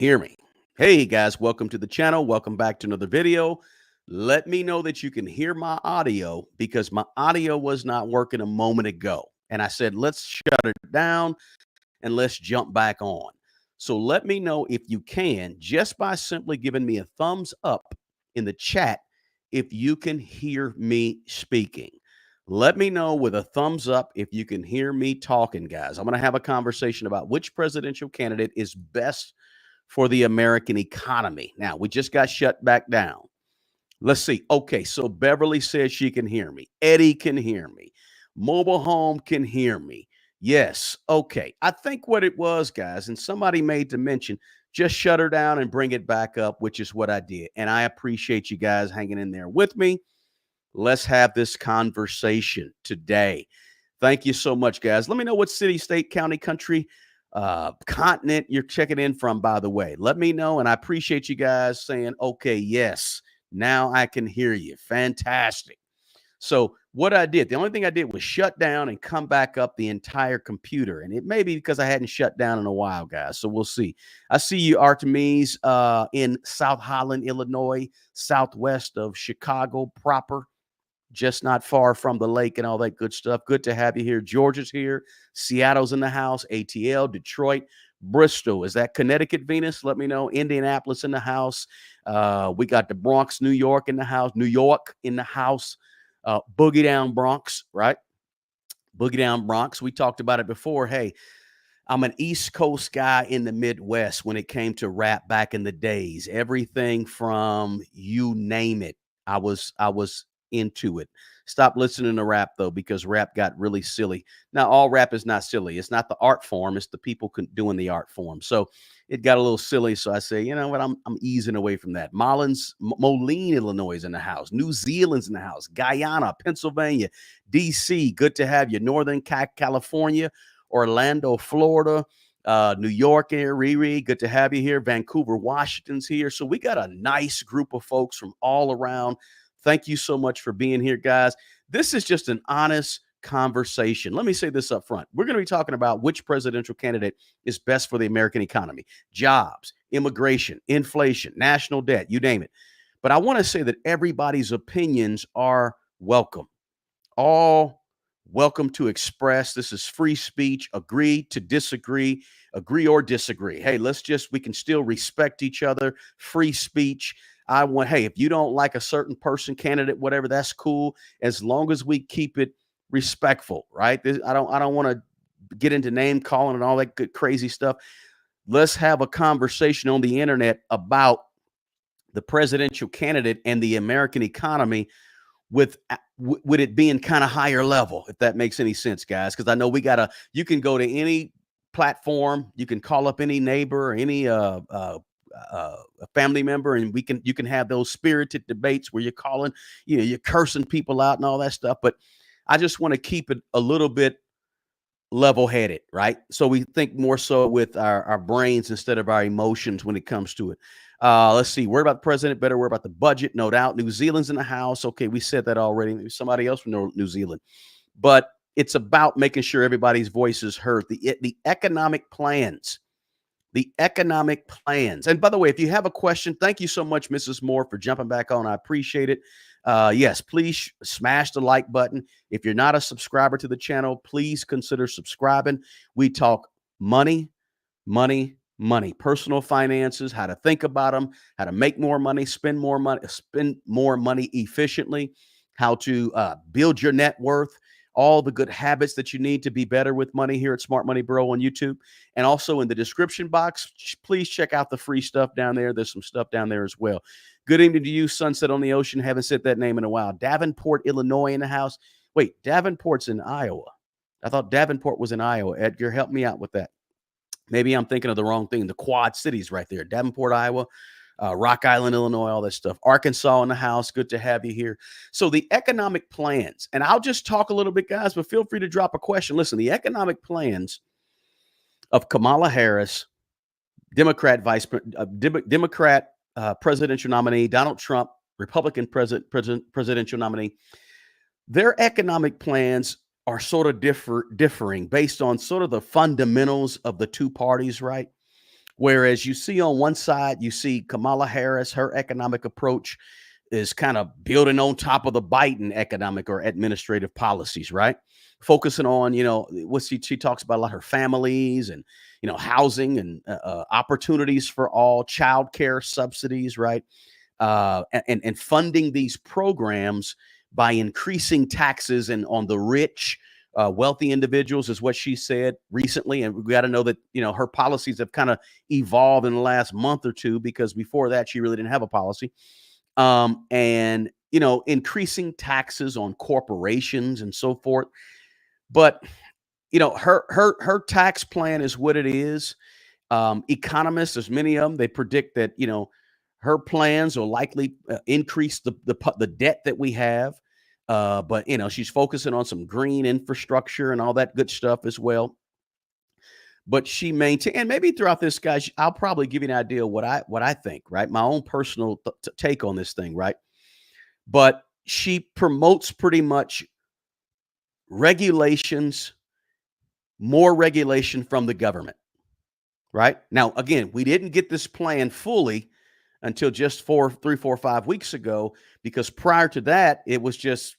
Hear me. Hey guys, welcome to the channel. Welcome back to another video. Let me know that you can hear my audio because my audio was not working a moment ago. And I said, let's shut it down and let's jump back on. So let me know if you can just by simply giving me a thumbs up in the chat if you can hear me speaking. Let me know with a thumbs up if you can hear me talking, guys. I'm going to have a conversation about which presidential candidate is best for the American economy. Now, we just got shut back down. Let's see. Okay, so Beverly says she can hear me. Eddie can hear me. Mobile Home can hear me. Yes. Okay. I think what it was, guys, and somebody made the mention, just shut her down and bring it back up, which is what I did. And I appreciate you guys hanging in there with me. Let's have this conversation today. Thank you so much, guys. Let me know what city, state, county, country, continent you're checking in from, by the way. Let me know. And I appreciate you guys saying, okay, yes, now I can hear you. Fantastic. So what I did, the only thing I did was shut down and come back up the entire computer. And it may be because I hadn't shut down in a while, guys. So we'll see. I see you, Artemis, in South Holland, Illinois, southwest of Chicago proper, just not far from the lake and all that good stuff. Good to have you here. Georgia's here. Seattle's in the house. ATL, Detroit, Bristol. Is that Connecticut, Venus? Let me know. Indianapolis in the house. We got the Bronx, New York in the house. New York in the house. Boogie Down Bronx, right? Boogie Down Bronx. We talked about it before. Hey, I'm an East Coast guy in the Midwest when it came to rap back in the days. Everything from you name it. I was into it. Stop listening to rap though, because rap got really silly. Now, all rap is not silly. It's not the art form. It's the people doing the art form. So it got a little silly. So I say, you know what? I'm easing away from that. Moline, Illinois is in the house. New Zealand's in the house. Guyana, Pennsylvania, DC. Good to have you. Northern California, Orlando, Florida, New York here, Riri. Good to have you here. Vancouver, Washington's here. So we got a nice group of folks from all around. Thank you so much for being here, guys. This is just an honest conversation. Let me say this up front. We're going to be talking about which presidential candidate is best for the American economy, jobs, immigration, inflation, national debt, you name it. But I want to say that everybody's opinions are welcome. All welcome to express. This is free speech. Agree to disagree, agree or disagree. Hey, we can still respect each other. Free speech. Hey, if you don't like a certain person, candidate, whatever, that's cool. As long as we keep it respectful, right? I don't want to get into name calling and all that good crazy stuff. Let's have a conversation on the internet about the presidential candidate and the American economy with it being kind of higher level, if that makes any sense, guys. Because I know you can go to any platform, you can call up any neighbor or any a family member, and you can have those spirited debates where you're calling, you're cursing people out and all that stuff. But I just want to keep it a little bit level-headed, right? So we think more so with our brains instead of our emotions when it comes to it. Let's see. Worry about the president, better worry about the budget, no doubt. New Zealand's in the house. Okay, we said that already. Maybe somebody else from New Zealand. But it's about making sure everybody's voice is heard. The economic plans. The economic plans. And by the way, if you have a question, thank you so much, Mrs. Moore, for jumping back on. I appreciate it. Yes, please smash the like button. If you're not a subscriber to the channel, please consider subscribing. We talk money, money, money, personal finances, how to think about them, how to make more money, spend more money efficiently, how to build your net worth, all the good habits that you need to be better with money here at Smart Money Bro on YouTube. And also in the description box, please check out the free stuff down there. There's some stuff down there as well. Good evening to you, Sunset on the Ocean. Haven't said that name in a while. Davenport, Illinois in the house. Wait, Davenport's in Iowa. I thought Davenport was in Iowa. Edgar, help me out with that. Maybe I'm thinking of the wrong thing. The Quad Cities right there. Davenport, Iowa. Rock Island, Illinois, all that stuff. Arkansas in the house. Good to have you here. So the economic plans, and I'll just talk a little bit, guys, but feel free to drop a question. Listen, the economic plans of Kamala Harris, Democrat presidential nominee, Donald Trump, Republican presidential nominee, their economic plans are sort of differing based on sort of the fundamentals of the two parties, right? Whereas you see on one side, you see Kamala Harris, her economic approach is kind of building on top of the Biden economic or administrative policies, right? Focusing on, what she talks about a lot her families and, housing and opportunities for all, child care subsidies, right? And funding these programs by increasing taxes and on the rich, wealthy individuals is what she said recently. And we got to know that her policies have kind of evolved in the last month or two, because before that she really didn't have a policy. And increasing taxes on corporations and so forth. But her tax plan is what it is. Economists, there's many of them, they predict that her plans will likely increase the debt that we have. But she's focusing on some green infrastructure and all that good stuff as well. But she maintained, and maybe throughout this, guys, I'll probably give you an idea of what I think, right? My own personal take on this thing, right? But she promotes pretty much regulations, more regulation from the government, right? Now, again, we didn't get this plan fully until just 3, 4, 5 weeks ago, because prior to that, it was just,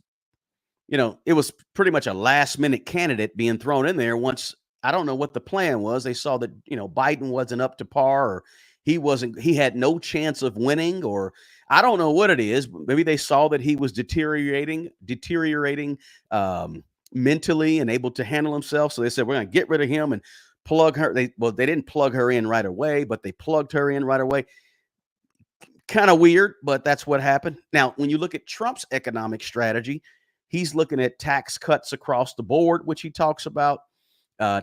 it was pretty much a last minute candidate being thrown in there. Once, I don't know what the plan was. They saw that, Biden wasn't up to par, or he had no chance of winning, or I don't know what it is. Maybe they saw that he was deteriorating, mentally and able to handle himself. So they said, we're going to get rid of him and plug her. They didn't plug her in right away, but they plugged her in right away. Kind of weird, but that's what happened. Now, when you look at Trump's economic strategy, he's looking at tax cuts across the board, which he talks about.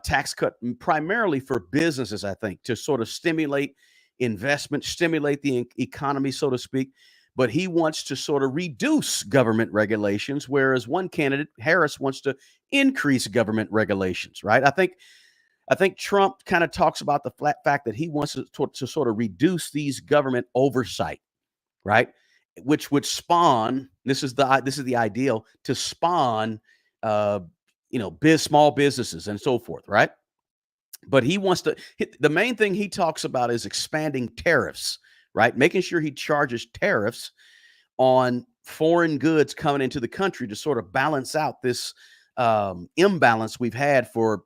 Tax cut primarily for businesses, I think, to sort of stimulate investment, stimulate the economy, so to speak. But he wants to sort of reduce government regulations, whereas one candidate, Harris, wants to increase government regulations, right? I think Trump kind of talks about the fact that he wants to sort of reduce these government oversight, right? Which would spawn, this is the ideal, to spawn small businesses and so forth, right? But he wants to the main thing he talks about is expanding tariffs, right? Making sure he charges tariffs on foreign goods coming into the country to sort of balance out this imbalance we've had for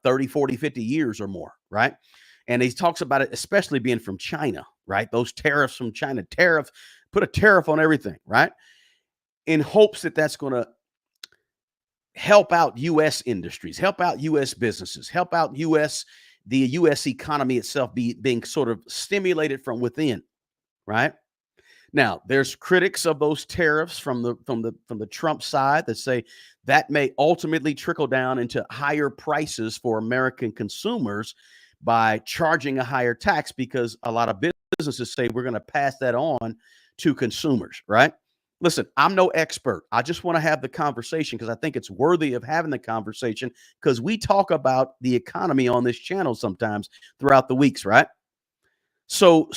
30, 40, 50 years or more, right? And he talks about it, especially being from China, right? Those tariffs from China, put a tariff on everything, right? In hopes that that's going to help out U.S. industries, help out U.S. businesses, help out the U.S. economy itself being sort of stimulated from within, right? Now, there's critics of those tariffs from the Trump side that say that may ultimately trickle down into higher prices for American consumers by charging a higher tax, because a lot of businesses say we're going to pass that on to consumers, right? Listen, I'm no expert. I just want to have the conversation because I think it's worthy of having the conversation, because we talk about the economy on this channel sometimes throughout the weeks, right? So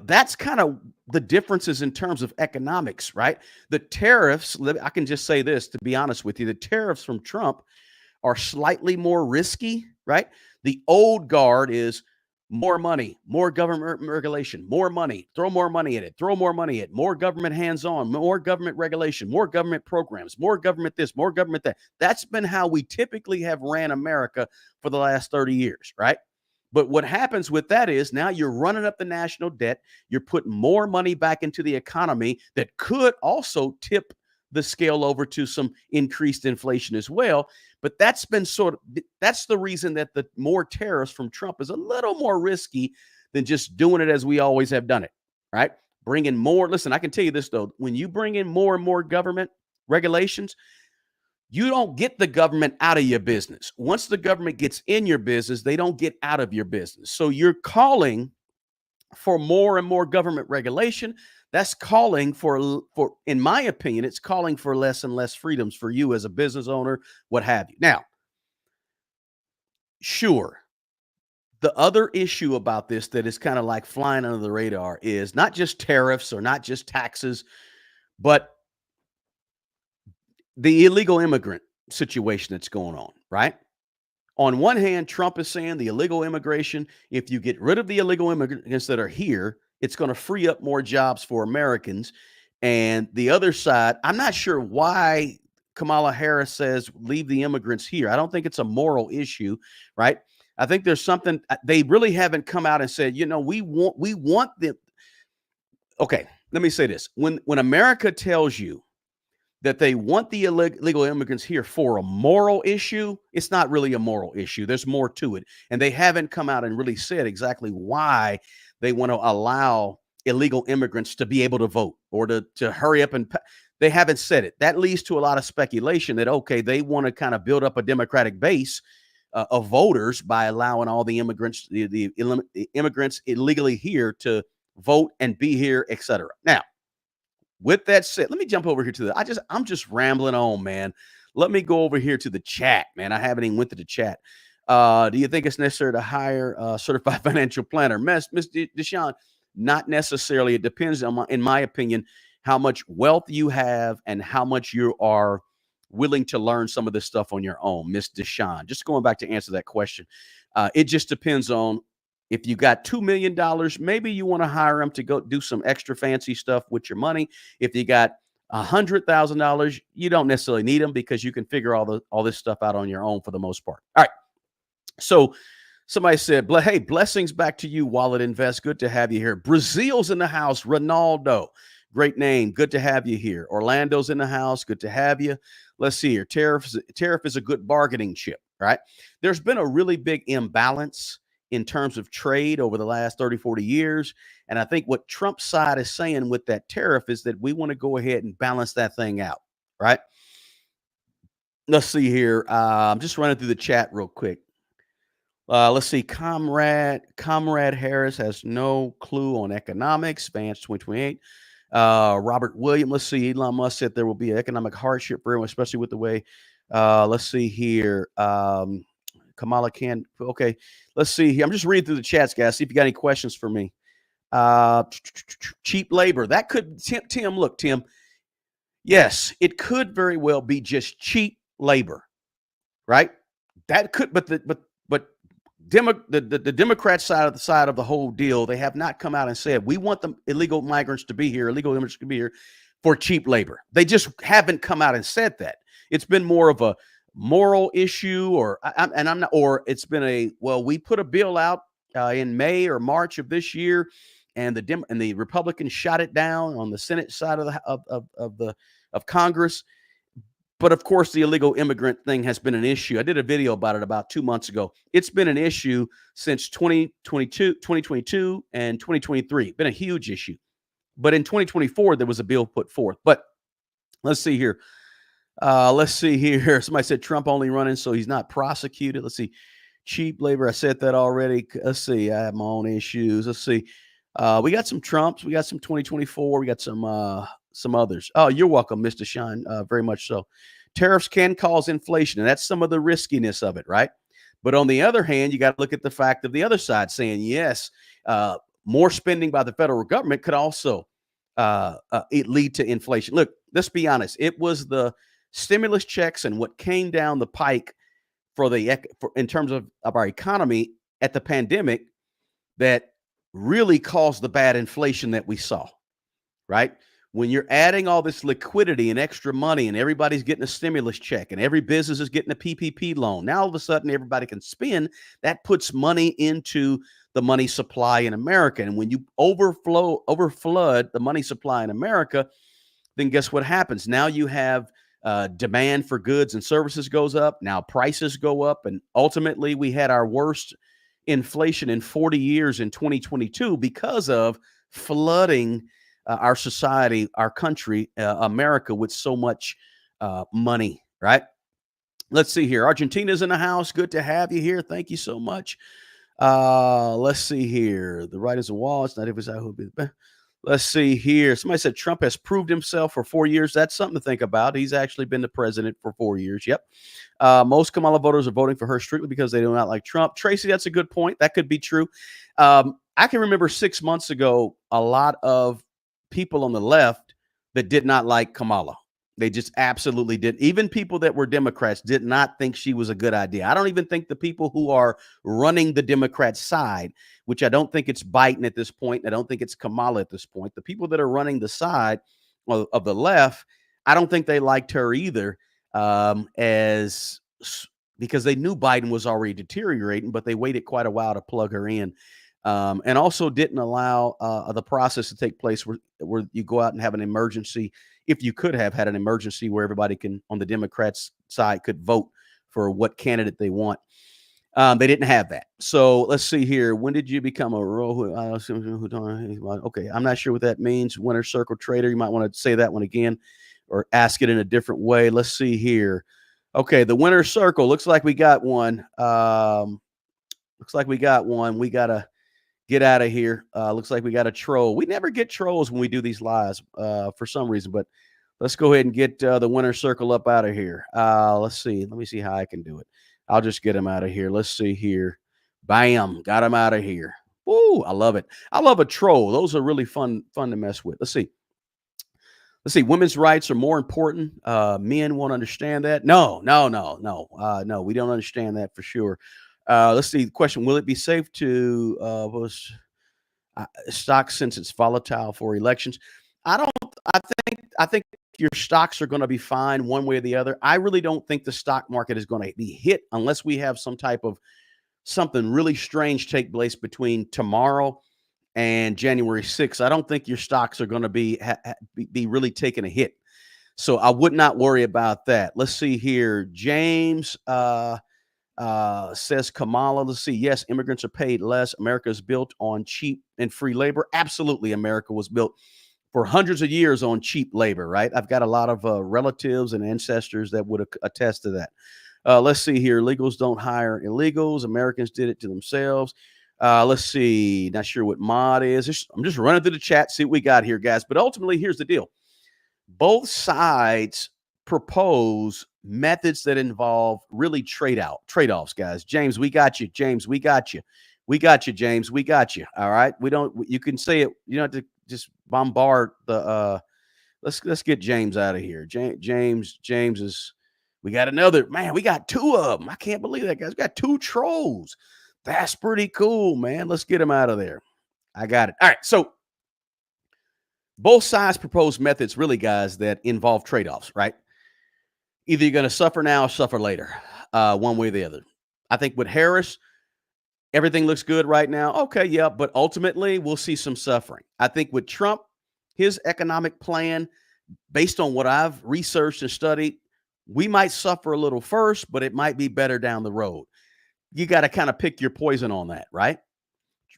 that's kind of the differences in terms of economics, right? The tariffs, I can just say this, to be honest with you, the tariffs from Trump are slightly more risky, right? The old guard is more money, more government regulation, more money, throw more money at it, throw more money at it, more government hands-on, more government regulation, more government programs, more government this, more government that. That's been how we typically have ran America for the last 30 years, right? But what happens with that is now you're running up the national debt. You're putting more money back into the economy that could also tip the scale over to some increased inflation as well. But that's the reason that the more tariffs from Trump is a little more risky than just doing it as we always have done it, right? Bringing more. Listen, I can tell you this, though. When you bring in more and more government regulations, you don't get the government out of your business. Once the government gets in your business, they don't get out of your business. So you're calling for more and more government regulation. That's calling for, in my opinion, it's calling for less and less freedoms for you as a business owner, what have you. Now, sure, the other issue about this that is kind of like flying under the radar is not just tariffs or not just taxes, but the illegal immigrant situation that's going on, right? On one hand, Trump is saying the illegal immigration, if you get rid of the illegal immigrants that are here, it's going to free up more jobs for Americans. And the other side, I'm not sure why Kamala Harris says leave the immigrants here. I don't think it's a moral issue, right? I think there's something they really haven't come out and said, we want them. Okay, let me say this. When America tells you that they want the illegal immigrants here for a moral issue, it's not really a moral issue. There's more to it. And they haven't come out and really said exactly why they want to allow illegal immigrants to be able to vote or to hurry up and they haven't said it. That leads to a lot of speculation that, okay, they want to kind of build up a Democratic base of voters by allowing all the immigrants, the immigrants illegally here to vote and be here, et cetera. Now, with that said, let me jump over here to I'm just rambling on, man. Let me go over here to the chat, man. I haven't even went to the chat. Do you think it's necessary to hire a certified financial planner? Miss Deshaun, not necessarily. It depends on, in my opinion, how much wealth you have and how much you are willing to learn some of this stuff on your own, Miss Deshaun. Just going back to answer that question. It just depends on if you got $2 million, maybe you want to hire them to go do some extra fancy stuff with your money. If you got $100,000, you don't necessarily need them because you can figure all this stuff out on your own for the most part. All right. So somebody said, hey, blessings back to you, Wallet Invest. Good to have you here. Brazil's in the house. Ronaldo. Great name. Good to have you here. Orlando's in the house. Good to have you. Let's see here. Tariff is a good bargaining chip, right? There's been a really big imbalance in terms of trade over the last 30, 40 years. And I think what Trump's side is saying with that tariff is that we want to go ahead and balance that thing out, right? Let's see here. I'm just running through the chat real quick. Let's see. Comrade Harris has no clue on economics. Vance 2028. Robert William. Let's see. Elon Musk said there will be economic hardship for everyone, especially with the way. Let's see here. Kamala can. Okay. Let's see here. I'm just reading through the chats, guys. See if you got any questions for me. Cheap labor. That could, Tim, look, Tim. Yes, it could very well be just cheap labor, right? That could, but the Democrat side of the whole deal, they have not come out and said we want the illegal migrants to be here, illegal immigrants to be here for cheap labor. They just haven't come out and said that. It's been more of a moral issue, or it's been we put a bill out in May or March of this year, and the Republicans shot it down on the Senate side of Congress. But of course, the illegal immigrant thing has been an issue. I did a video about it about 2 months ago. It's been an issue since 2022 and 2023. Been a huge issue. But in 2024, there was a bill put forth. But let's see here. Somebody said Trump only running, so he's not prosecuted. Let's see. Cheap labor. I said that already. Let's see. I have my own issues. Let's see. We got some Trumps. We got some 2024. We got some others. Oh, you're welcome, Mr. Shine. Very much so. Tariffs can cause inflation, and that's some of the riskiness of it, right? But on the other hand, you got to look at the fact of the other side saying, yes, more spending by the federal government could also it lead to inflation. Look, let's be honest. It was the stimulus checks and what came down the pike in terms of our economy at the pandemic that really caused the bad inflation that we saw, right? When you're adding all this liquidity and extra money and everybody's getting a stimulus check and every business is getting a PPP loan, now all of a sudden everybody can spend. That puts money into the money supply in America. And when you overflood the money supply in America, then guess what happens? Now you have demand for goods and services goes up. Now prices go up. And ultimately, we had our worst inflation in 40 years in 2022 because of flooding our society, our country, America, with so much money, right? Let's see here. Argentina's in the house. Good to have you here. Thank you so much. Let's see here. The right is a wall. It's not if it's out. Let's see here. Somebody said Trump has proved himself for 4 years. That's something to think about. He's actually been the president for 4 years. Yep. Most Kamala voters are voting for her strictly because they do not like Trump. Tracy, that's a good point. That could be true. I can remember 6 months ago, a lot of people on the left that did not like Kamala. They just absolutely did. Even people that were Democrats did not think she was a good idea. I don't even think the people who are running the Democrat side, which I don't think it's Biden at this point, I don't think it's Kamala at this point. The people that are running the side of the left, I don't think they liked her either, as because they knew Biden was already deteriorating, but they waited quite a while to plug her in. And also didn't allow the process to take place where you go out and have an emergency. If you could have had an emergency where everybody can on the Democrats side could vote for what candidate they want. They didn't have that. So let's see here. When did you become a role? Okay, I'm not sure what that means. Winner circle trader. You might want to say that one again or ask it in a different way. Let's see here. Okay, the winner circle. Looks like we got one. Looks like we got one. We got to get out of here. Looks like we got a troll. We never get trolls when we do these lives for some reason, but let's go ahead and get the winner circle up out of here. Let's see. Let me see how I can do it. I'll just get him out of here. Let's see here. Bam. Got him out of here. Ooh, I love it. I love a troll. Those are really fun to mess with. Let's see. Women's rights are more important. Men won't understand that. No. No, we don't understand that for sure. Let's see the question. Will it be safe to stock since it's volatile for elections? I don't. I think your stocks are going to be fine one way or the other. I really don't think the stock market is going to be hit unless we have some type of something really strange take place between tomorrow and January 6th. I don't think your stocks are going to be really taking a hit. So I would not worry about that. Let's see here. James says Kamala. Let's see. Yes, immigrants are paid less. America is built on cheap and free labor. Absolutely. America was built for hundreds of years on cheap labor, right? I've got a lot of relatives and ancestors that would attest to that. Let's see here. Illegals don't hire illegals. Americans did it to themselves. Let's see. Not sure what mod is. I'm just running through the chat, see what we got here, guys. But ultimately, here's the deal. Both sides propose methods that involve really trade-offs, guys. James, we got you. James, we got you. We got you, James. We got you. All right. You can say it. You don't have to just bombard the let's get James out of here. James is we got another man. We got two of them. I can't believe that, guys. We got two trolls. That's pretty cool, man. Let's get him out of there. I got it. All right. So both sides propose methods, really, guys, that involve trade-offs, right? Either you're going to suffer now or suffer later, one way or the other. I think with Harris, everything looks good right now. Okay, yeah, but ultimately we'll see some suffering. I think with Trump, his economic plan, based on what I've researched and studied, we might suffer a little first, but it might be better down the road. You got to kind of pick your poison on that, right?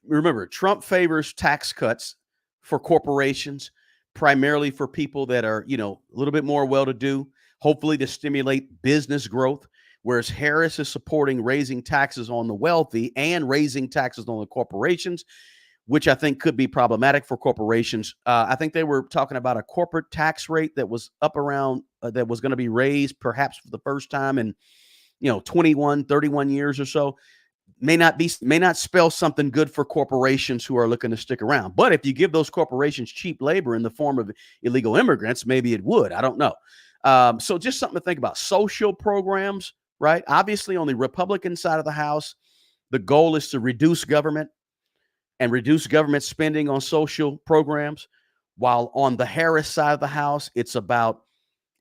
Remember, Trump favors tax cuts for corporations, primarily for people that are, a little bit more well-to-do, hopefully to stimulate business growth. Whereas Harris is supporting raising taxes on the wealthy and raising taxes on the corporations, which I think could be problematic for corporations. I think they were talking about a corporate tax rate that was up around that was going to be raised perhaps for the first time in 21, 31 years or so. May not spell something good for corporations who are looking to stick around. But if you give those corporations cheap labor in the form of illegal immigrants, maybe it would. I don't know. So just something to think about. Social programs, right? Obviously, on the Republican side of the House, the goal is to reduce government and reduce government spending on social programs. While on the Harris side of the House, it's about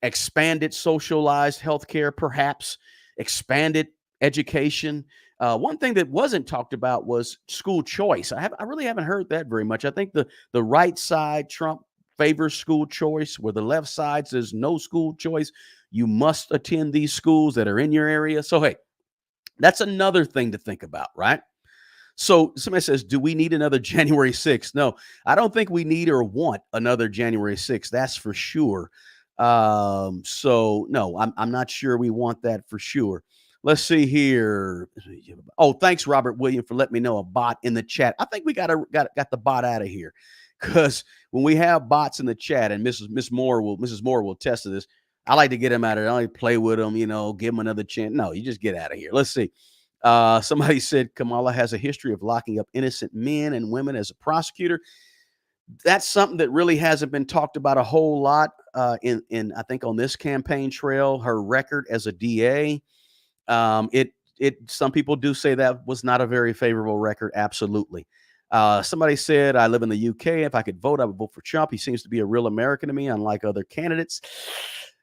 expanded socialized healthcare, perhaps expanded education. One thing that wasn't talked about was school choice. I really haven't heard that very much. I think the right side, Trump, favors school choice, where the left side says no school choice. You must attend these schools that are in your area. So, hey, that's another thing to think about, right? So somebody says, do we need another January 6th? No, I don't think we need or want another January 6th. That's for sure. So no, I'm not sure we want that for sure. Let's see here. Oh, thanks, Robert William, for letting me know a bot in the chat. I think we got the bot out of here, because when we have bots in the chat, and Mrs. Moore will attest to this, I like to get them out of there. I like to play with them, give them another chance. No, you just get out of here. Let's see. Somebody said Kamala has a history of locking up innocent men and women as a prosecutor. That's something that really hasn't been talked about a whole lot in I think on this campaign trail. Her record as a DA, it some people do say that was not a very favorable record. Absolutely. Somebody said, I live in the UK. If I could vote, I would vote for Trump. He seems to be a real American to me, unlike other candidates.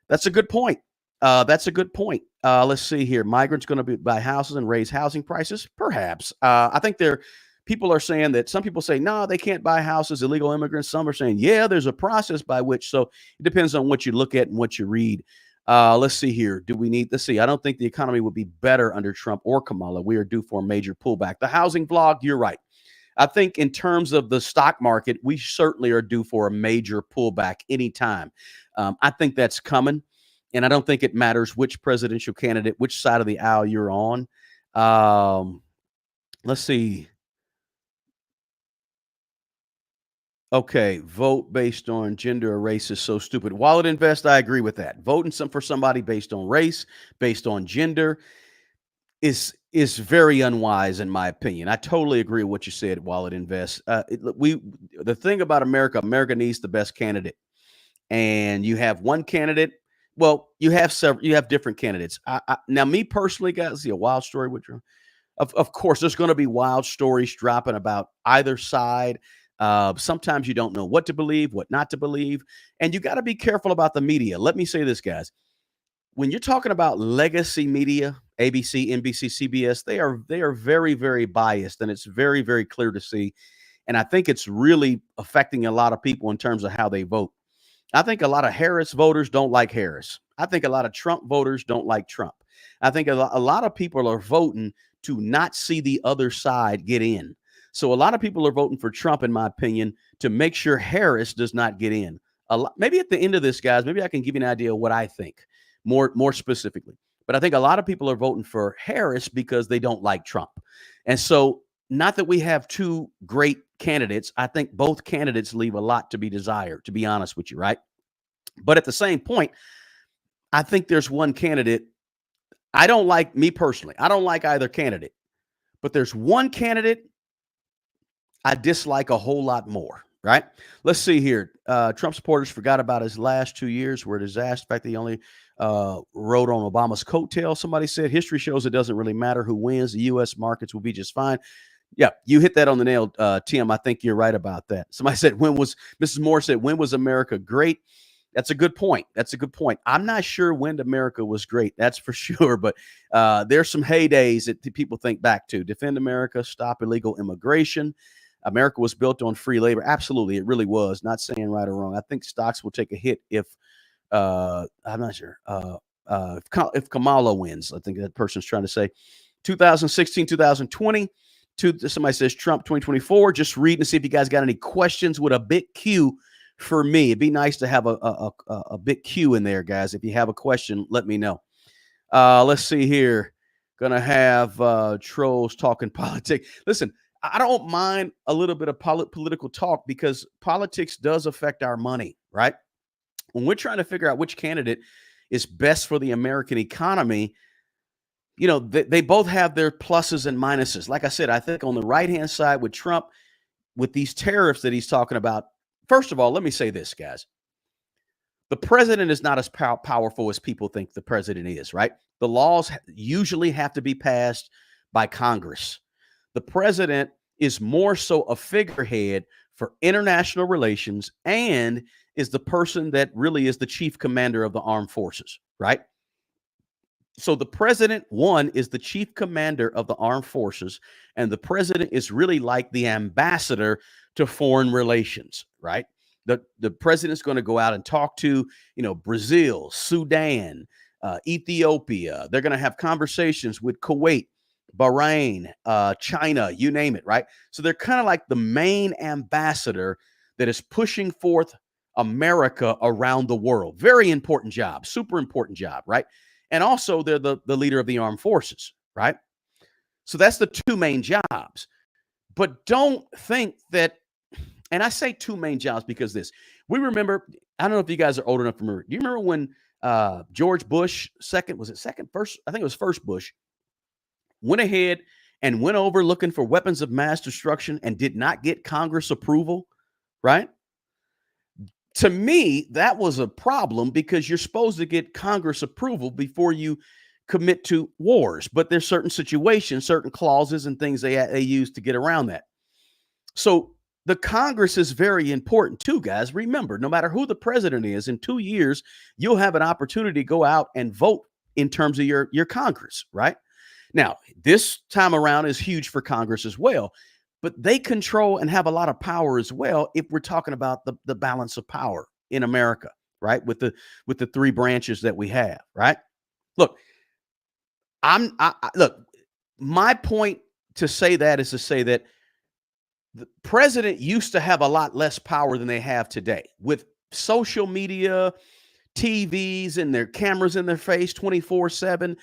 That's a good point. That's a good point. Let's see here. Migrants going to buy houses and raise housing prices? Perhaps. I think people are saying that some people say, no, they can't buy houses, illegal immigrants. Some are saying, yeah, there's a process by which. So it depends on what you look at and what you read. Let's see here. Let's see. I don't think the economy would be better under Trump or Kamala. We are due for a major pullback. The housing vlog, you're right. I think in terms of the stock market, we certainly are due for a major pullback anytime. I think that's coming. And I don't think it matters which presidential candidate, which side of the aisle you're on. Let's see. Okay, vote based on gender or race is so stupid. Wallet Invest, I agree with that. Voting for somebody based on race, based on gender is very unwise in my opinion. I totally agree with what you said, Wallet Invest. The thing about America, America needs the best candidate. And you have one candidate. Well, you have several. You have different candidates. Now, me personally, guys, see a wild story with you. Of course, there's going to be wild stories dropping about either side. Sometimes you don't know what to believe, what not to believe, and you got to be careful about the media. Let me say this, guys. When you're talking about legacy media, ABC, NBC, CBS, they are very, very biased, and it's very, very clear to see. And I think it's really affecting a lot of people in terms of how they vote. I think a lot of Harris voters don't like Harris. I think a lot of Trump voters don't like Trump. I think a lot of people are voting to not see the other side get in. So a lot of people are voting for Trump, in my opinion, to make sure Harris does not get in. Maybe at the end of this, guys, maybe I can give you an idea of what I think more specifically. But I think a lot of people are voting for Harris because they don't like Trump. And so, not that we have two great candidates. I think both candidates leave a lot to be desired, to be honest with you, right? But at the same point, I think there's one candidate. I don't like, me personally, I don't like either candidate. But there's one candidate I dislike a whole lot more, right? Let's see here. Trump supporters forgot about his last 2 years were a disaster. In fact, he only rode on Obama's coattail. Somebody said history shows it doesn't really matter who wins. The U.S. markets will be just fine. Yeah, you hit that on the nail, Tim. I think you're right about that. Somebody said, Mrs. Moore said, when was America great? That's a good point. That's a good point. I'm not sure when America was great. That's for sure. But there's some heydays that people think back to. Defend America, stop illegal immigration. America was built on free labor. Absolutely. It really was. Not saying right or wrong. I think stocks will take a hit if I'm not sure. If Kamala wins, I think that person's trying to say 2016, 2020. Somebody says Trump 2024. Just read and see if you guys got any questions with a big Q for me. It'd be nice to have a big Q in there, guys. If you have a question, let me know. Let's see here. Gonna have trolls talking politics. Listen, I don't mind a little bit of political talk because politics does affect our money, right? When we're trying to figure out which candidate is best for the American economy, they both have their pluses and minuses. Like I said, I think on the right-hand side with Trump, with these tariffs that he's talking about, first of all, let me say this, guys. The president is not as powerful as people think the president is, right? The laws usually have to be passed by Congress. The president is more so a figurehead for international relations and is the person that really is the chief commander of the armed forces, right? So the president, one, is the chief commander of the armed forces, and the president is really like the ambassador to foreign relations, right? The president's going to go out and talk to, Brazil, Sudan, Ethiopia. They're going to have conversations with Kuwait, Bahrain, China, you name it, right? So they're kind of like the main ambassador that is pushing forth America around the world. Very important job, super important job, right? And also they're the leader of the armed forces, right? So that's the two main jobs. But don't think that, and I say two main jobs because we remember, I don't know if you guys are old enough to remember. Do you remember when George Bush, first, I think it was first Bush, went ahead and went over looking for weapons of mass destruction and did not get Congress approval, right? To me, that was a problem because you're supposed to get Congress approval before you commit to wars. But there's certain situations, certain clauses, and things they use to get around that. So the Congress is very important too, guys. Remember, no matter who the president is, in 2 years, you'll have an opportunity to go out and vote in terms of your Congress, right? Now, this time around is huge for Congress as well, but they control and have a lot of power as well if we're talking about the balance of power in America, right? With the three branches that we have, right? Look, look, my point to say that is to say that the president used to have a lot less power than they have today with social media, TVs, and their cameras in their face 24/7.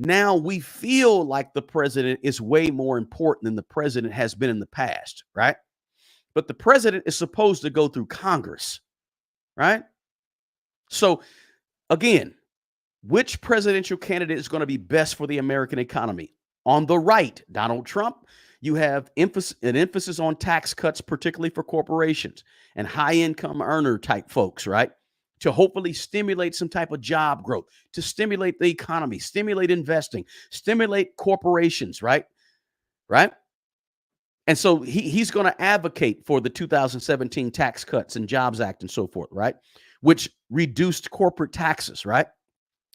Now we feel like the president is way more important than the president has been in the past, right? But the president is supposed to go through Congress, right? So again, which presidential candidate is going to be best for the American economy? On the right, Donald Trump, you have an emphasis on tax cuts, particularly for corporations and high income earner type folks, right? To hopefully stimulate some type of job growth, to stimulate the economy, stimulate investing, stimulate corporations, right? Right. And so he's going to advocate for the 2017 Tax Cuts and Jobs Act and so forth, right? Which reduced corporate taxes, right?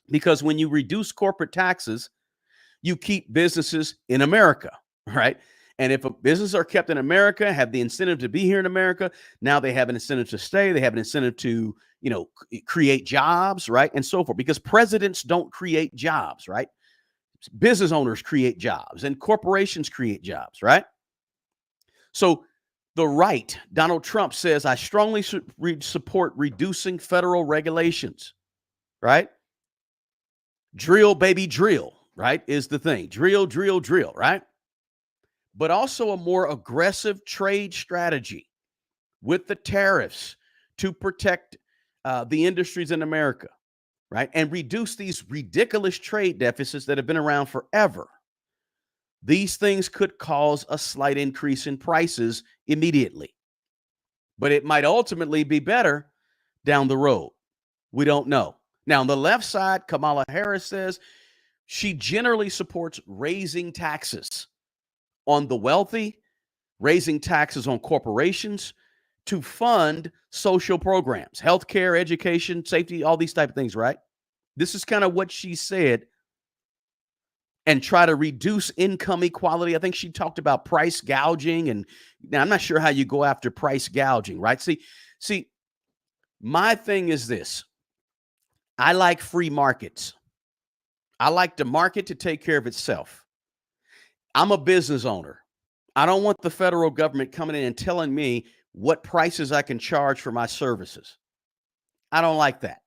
Because when you reduce corporate taxes, you keep businesses in America, right? And if a business are kept in America, have the incentive to be here in America, now they have an incentive to stay. They have an incentive to, create jobs, right? And so forth. Because presidents don't create jobs, right? Business owners create jobs and corporations create jobs, right? So the right, Donald Trump says, I strongly support reducing federal regulations, right? Drill, baby, drill, right? Is the thing. Drill, drill, drill, right? But also a more aggressive trade strategy with the tariffs to protect the industries in America, right? And reduce these ridiculous trade deficits that have been around forever. These things could cause a slight increase in prices immediately, but it might ultimately be better down the road. We don't know. Now, on the left side, Kamala Harris says she generally supports raising taxes on the wealthy, raising taxes on corporations to fund social programs, healthcare, education, safety, all these type of things, right? This is kind of what she said, and try to reduce income equality. I think she talked about price gouging, and now I'm not sure how you go after price gouging, right? See, my thing is this. I like free markets. I like the market to take care of itself. I'm a business owner. I don't want the federal government coming in and telling me what prices I can charge for my services. I don't like that.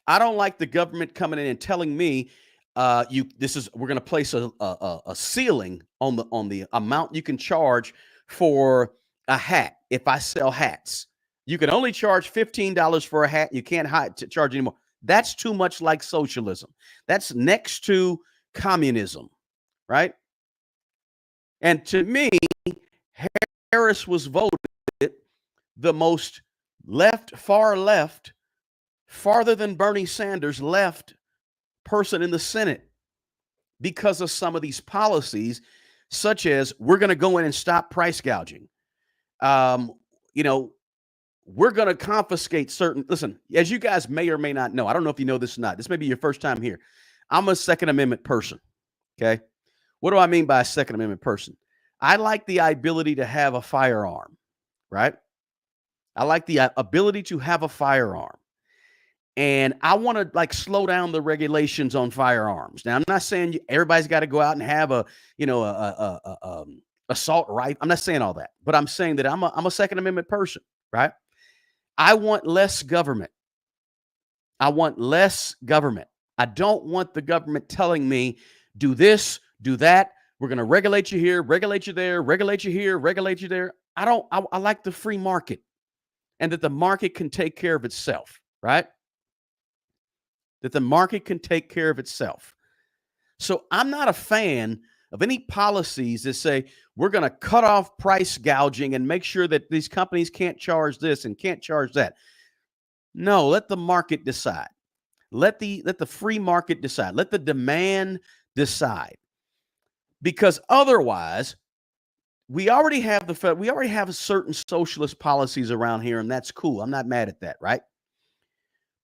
I don't like the government coming in and telling me we're going to place a ceiling on the amount you can charge for a hat. If I sell hats, you can only charge $15 for a hat. You can't charge anymore. That's too much like socialism. That's next to communism, right? And to me, Harris was voted the most far left, farther than Bernie Sanders left person in the Senate because of some of these policies, such as we're going to go in and stop price gouging. We're going to confiscate listen, as you guys may or may not know, I don't know if you know this or not. This may be your first time here. I'm a Second Amendment person. Okay. What do I mean by a Second Amendment person? I like the ability to have a firearm, right? I like the ability to have a firearm. And I want to slow down the regulations on firearms. Now, I'm not saying everybody's got to go out and have assault rifle. I'm not saying all that, but I'm saying that I'm a Second Amendment person, right? I want less government. I want less government. I don't want the government telling me, do this, do that. We're going to regulate you here, regulate you there, regulate you here, regulate you there. I like the free market, and that the market can take care of itself, right? That the market can take care of itself. So I'm not a fan of any policies that say we're going to cut off price gouging and make sure that these companies can't charge this and can't charge that. No, let the market decide. Let the free market decide. Let the demand decide. Because otherwise, we already have certain socialist policies around here, and that's cool. I'm not mad at that, right?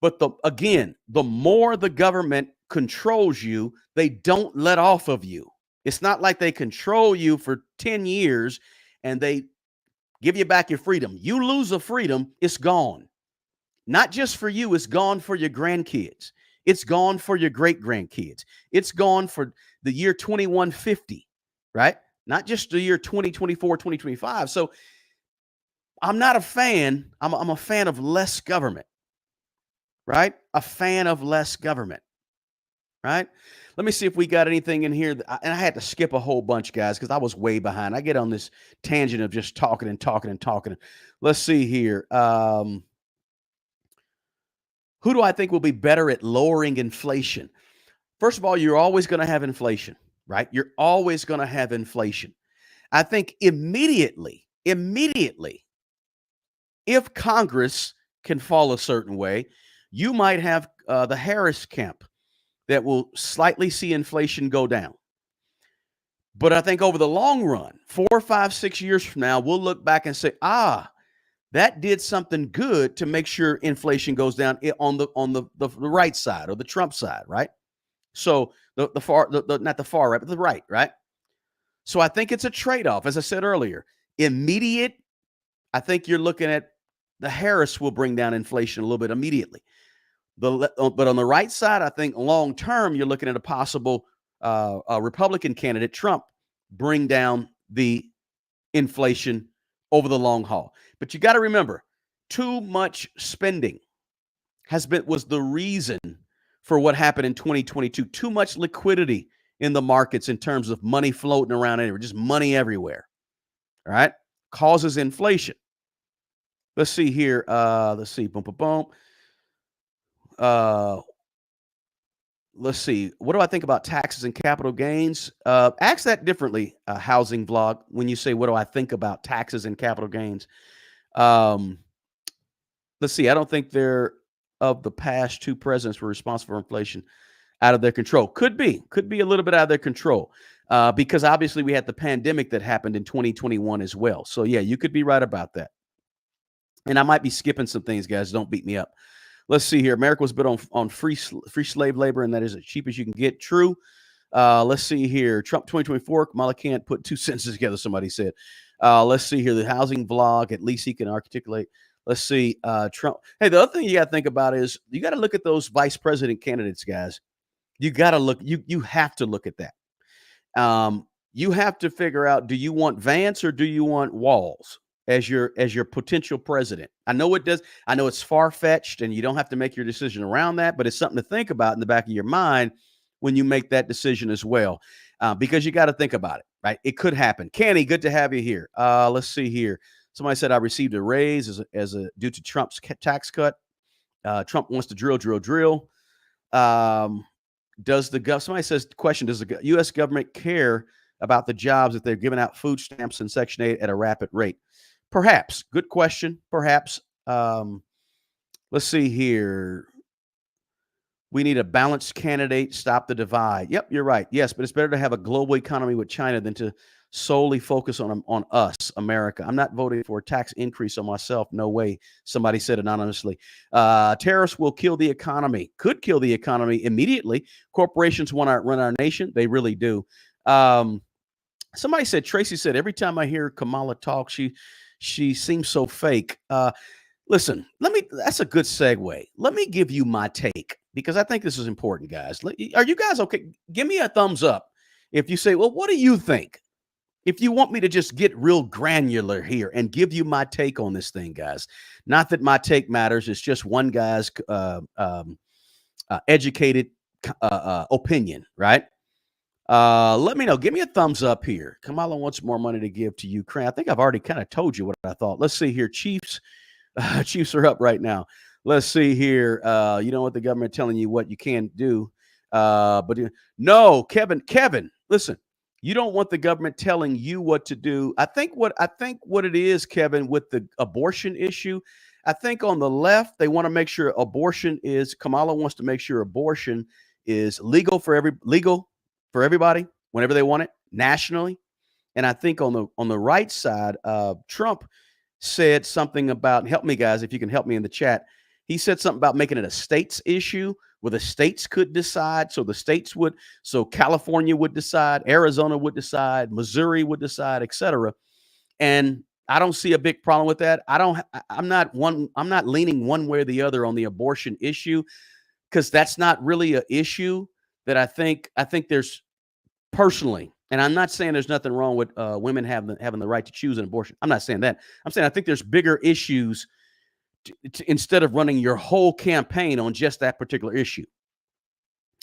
But the more the government controls you, they don't let off of you. It's not like they control you for 10 years and they give you back your freedom. You lose a freedom, it's gone. Not just for you, it's gone for your grandkids. It's gone for your great grandkids. It's gone for the year 2150, right? Not just the year 2024, 2025. So I'm not a fan. I'm a fan of less government, right? A fan of less government, right? Let me see if we got anything in here. And I had to skip a whole bunch, guys, because I was way behind. I get on this tangent of just talking and talking and talking. Let's see here. Who do I think will be better at lowering inflation? First of all, you're always going to have inflation, right? You're always going to have inflation. I think immediately, if Congress can fall a certain way, you might have the Harris camp that will slightly see inflation go down. But I think over the long run, 4, 5, 6 years from now, we'll look back and say, that did something good to make sure inflation goes down on the right side or the Trump side, right? So not the far right, but the right, right? So I think it's a trade-off. As I said earlier, immediate, I think you're looking at the Harris will bring down inflation a little bit immediately. But on the right side, I think long term, you're looking at a possible Republican candidate, Trump, bring down the inflation over the long haul. But you got to remember, too much spending was the reason for what happened in 2022. Too much liquidity in the markets in terms of money floating around anywhere, just money everywhere. All right, causes inflation. Let's see here. Let's see. Boom, boom, boom. Let's see. What do I think about taxes and capital gains? Ask that differently, housing vlog. When you say, what do I think about taxes and capital gains? Let's see. I don't think of the past 2 presidents were responsible for inflation out of their control. Could be a little bit out of their control because obviously we had the pandemic that happened in 2021 as well. So yeah, you could be right about that. And I might be skipping some things, guys. Don't beat me up. Let's see here. America was built on free slave labor, and that is as cheap as you can get. True. Let's see here. Trump 2024. Kamala can't put 2 sentences together, somebody said. Let's see here. The housing vlog, at least he can articulate. Let's see. Trump. Hey, the other thing you got to think about is you got to look at those vice president candidates, guys. You got to look. You have to look at that. You have to figure out, do you want Vance or do you want Walz as your potential president? I know it does. I know it's far-fetched and you don't have to make your decision around that, but it's something to think about in the back of your mind when you make that decision as well, because you got to think about it, right? It could happen. Kenny, good to have you here. Let's see here. Somebody said I received a raise due to Trump's tax cut. Trump wants to drill. Somebody says, question, does the U.S. government care about the jobs if they're giving out food stamps and Section 8 at a rapid rate? Perhaps. Good question. Perhaps. Let's see here. We need a balanced candidate. Stop the divide. Yep, you're right. Yes, but it's better to have a global economy with China than to solely focus on us, America. I'm not voting for a tax increase on myself. No way. Somebody said anonymously. Tariffs will kill the economy. Could kill the economy immediately. Corporations want to run our nation. They really do. Somebody said, Tracy said, every time I hear Kamala talk, she seems so fake. Listen, that's a good segue. Let me give you my take, because I think this is important, guys. Are you guys okay? Give me a thumbs up if you say, well, what do you think? If you want me to just get real granular here and give you my take on this thing, guys. Not that my take matters. It's just one guy's educated opinion, right? Let me know. Give me a thumbs up here. Kamala wants more money to give to Ukraine. I think I've already kind of told you what I thought. Let's see here. Chiefs are up right now. Let's see here. You don't want the government telling you what you can do. But no, Kevin, listen, You don't want the government telling you what to do. I think what it is, Kevin, with the abortion issue, I think on the left they want to make sure abortion is Kamala wants to make sure abortion is legal for everybody whenever they want it nationally. And I think on the right side, Trump said something about, help me guys if you can help me in the chat. He said something about making it a states issue where the states could decide. So California would decide, Arizona would decide, Missouri would decide, etc. And I don't see a big problem with that. I'm not leaning one way or the other on the abortion issue because that's not really an issue that I think there's personally, and I'm not saying there's nothing wrong with women having the right to choose an abortion. I'm not saying that. I'm saying I think there's bigger issues instead of running your whole campaign on just that particular issue.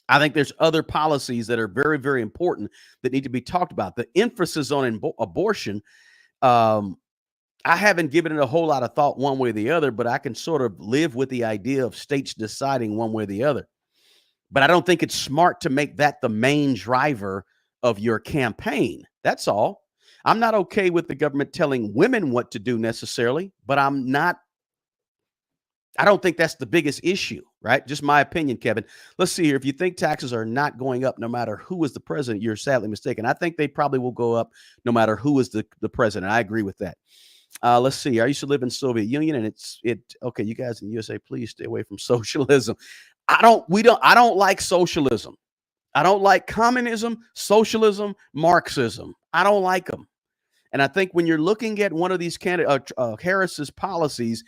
I think there's other policies that are very, very important that need to be talked about. The emphasis on abortion, um, I haven't given it a whole lot of thought one way or the other, but I can sort of live with the idea of states deciding one way or the other. But I don't think it's smart to make that the main driver of your campaign. That's all. I'm not okay with the government telling women what to do necessarily, but I don't think that's the biggest issue, right? Just my opinion, Kevin. Let's see here. If you think taxes are not going up no matter who is the president, you're sadly mistaken. I think they probably will go up no matter who is the president. I agree with that. Let's see. I used to live in Soviet Union, and okay. You guys in the USA, please stay away from socialism. I don't like socialism. I don't like communism, socialism, Marxism. I don't like them. And I think when you're looking at one of these Harris's policies,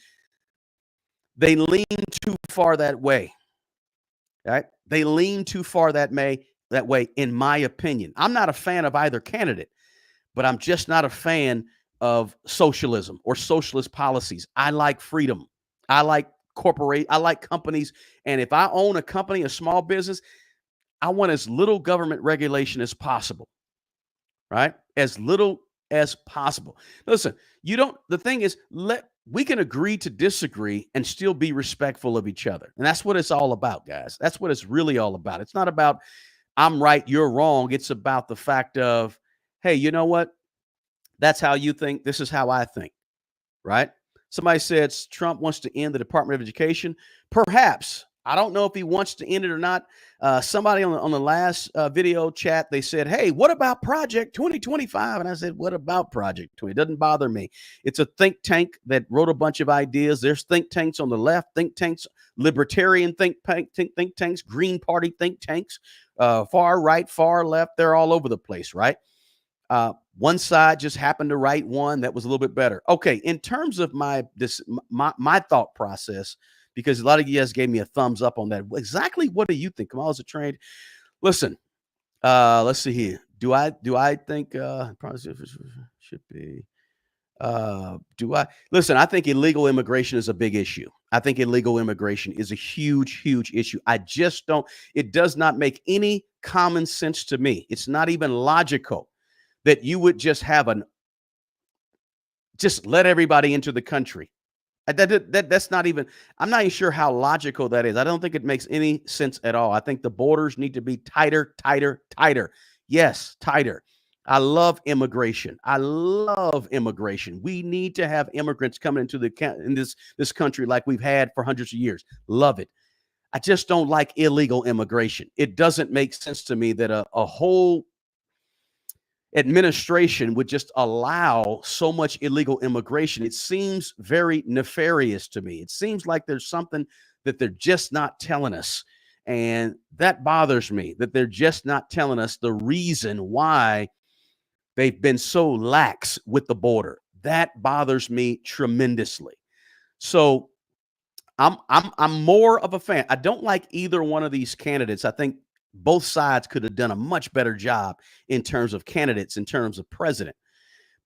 they lean too far that way. Right? They lean too far that way, in my opinion. I'm not a fan of either candidate, but I'm just not a fan of socialism or socialist policies. I like freedom. I like I like companies. And if I own a company, a small business, I want as little government regulation as possible, right? As little as possible. Listen, the thing is, we can agree to disagree and still be respectful of each other. And that's what it's all about, guys. That's what it's really all about. It's not about I'm right, you're wrong. It's about the fact of, hey, you know what? That's how you think. This is how I think, right? Somebody said Trump wants to end the Department of Education. Perhaps. I don't know if he wants to end it or not. Somebody on the last video chat, they said, hey, what about Project 2025? And I said, what about Project 20? It doesn't bother me. It's a think tank that wrote a bunch of ideas. There's think tanks on the left, think tanks, libertarian think tanks, Green Party think tanks, far right, far left. They're all over the place, right? One side just happened to write one that was a little bit better. Okay, in terms of my thought process, because a lot of you guys gave me a thumbs up on that. Exactly what do you think? Kamala's a trained. Listen, let's see here. Do I think should be do I listen? I think illegal immigration is a big issue. I think illegal immigration is a huge, huge issue. I just don't, it does not make any common sense to me. It's not even logical that you would just just let everybody into the country. That's not even, I'm not even sure how logical that is. I don't think it makes any sense at all. I think the borders need to be tighter, tighter, tighter. Yes, tighter. I love immigration. I love immigration. We need to have immigrants coming into this country like we've had for hundreds of years. Love it. I just don't like illegal immigration. It doesn't make sense to me that a whole administration would just allow so much illegal immigration. It seems very nefarious to me. It seems like there's something that they're just not telling us. And that bothers me, that they're just not telling us the reason why they've been so lax with the border. That bothers me tremendously. So I'm more of a fan. I don't like either one of these candidates. I think both sides could have done a much better job in terms of candidates, in terms of president.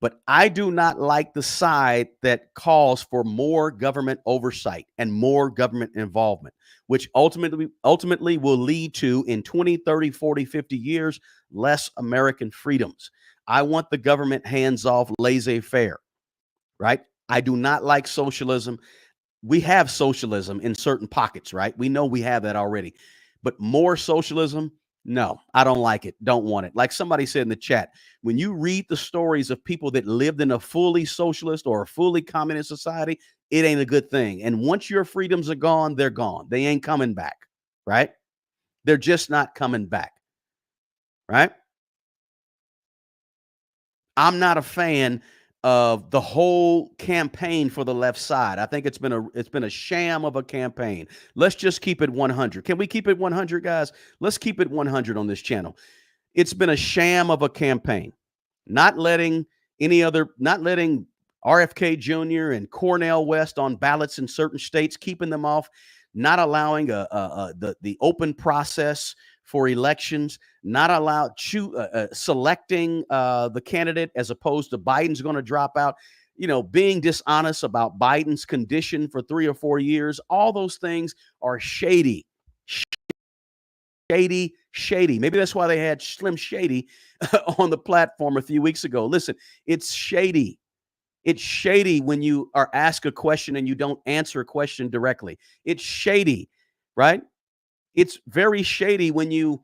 But I do not like the side that calls for more government oversight and more government involvement, which ultimately will lead to, in 20, 30, 40, 50 years, less American freedoms. I want the government hands off, laissez-faire, right? I do not like socialism. We have socialism in certain pockets, right? We know we have that already. But more socialism, No, I don't like it. Don't want it. Like somebody said in the chat, when you read the stories of people that lived in a fully socialist or a fully communist society, it ain't a good thing. And once your freedoms are gone, they're gone. They ain't coming back, right? They're just not coming back, right? I'm not a fan of the whole campaign for the left side. I think it's been a sham of a campaign. Let's just keep it 100. Can we keep it 100, guys? Let's keep it 100 on this channel. It's been a sham of a campaign. Not letting not letting RFK Jr. and Cornell West on ballots in certain states, keeping them off, not allowing the open process for elections, not allowed selecting the candidate as opposed to Biden's going to drop out, being dishonest about Biden's condition for 3 or 4 years. All those things are shady, shady, shady. Maybe that's why they had Slim Shady on the platform a few weeks ago. Listen, it's shady. It's shady when you are asked a question and you don't answer a question directly. It's shady, right? It's very shady when you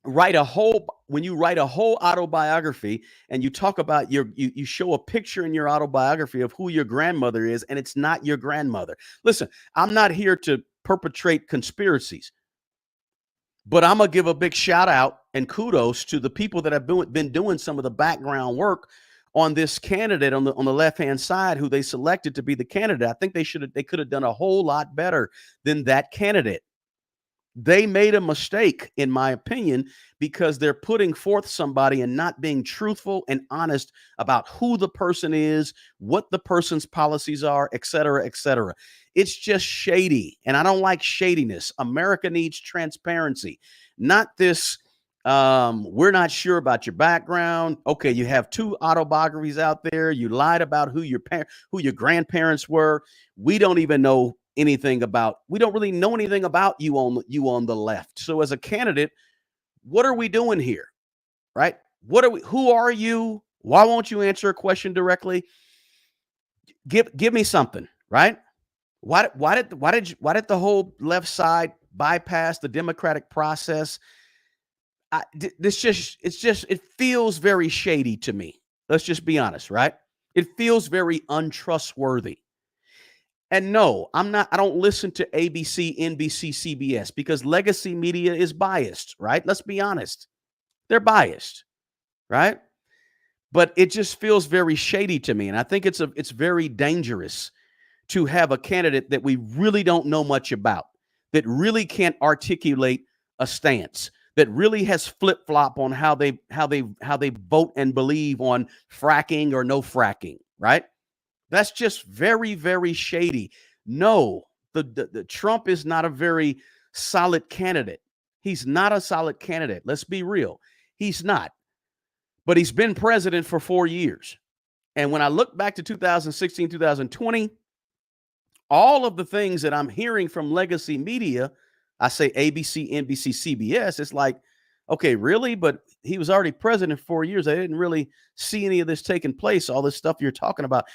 write a whole autobiography and you talk about you show a picture in your autobiography of who your grandmother is and it's not your grandmother. Listen, I'm not here to perpetrate conspiracies. But I'm gonna give a big shout out and kudos to the people that have been doing some of the background work on this candidate on the left hand side, who they selected to be the candidate. I think they could have done a whole lot better than that candidate. They made a mistake, in my opinion, because they're putting forth somebody and not being truthful and honest about who the person is, what the person's policies are, et cetera, et cetera. It's just shady. And I don't like shadiness. America needs transparency, not this. We're not sure about your background. Okay, you have 2 autobiographies out there. You lied about who your grandparents were. We don't even know anything about. We don't really know anything about you on the left. So as a candidate, what are we doing here? Right? Who are you? Why won't you answer a question directly? Give me something, right? Why did the whole left side bypass the democratic process? It feels very shady to me. Let's just be honest, right? It feels very untrustworthy. And no, I don't listen to ABC, NBC, CBS because legacy media is biased, right? Let's be honest. They're biased, right? But it just feels very shady to me. And I think it's very dangerous to have a candidate that we really don't know much about, that really can't articulate a stance, that really has flip-flop on how they vote and believe on fracking or no fracking, right? That's just very, very shady. No, the Trump is not a very solid candidate. He's not a solid candidate. Let's be real. He's not. But he's been president for 4 years. And when I look back to 2016, 2020, all of the things that I'm hearing from legacy media, I say ABC, NBC, CBS, it's like, okay, really? But he was already president for 4 years. I didn't really see any of this taking place. All this stuff you're talking about,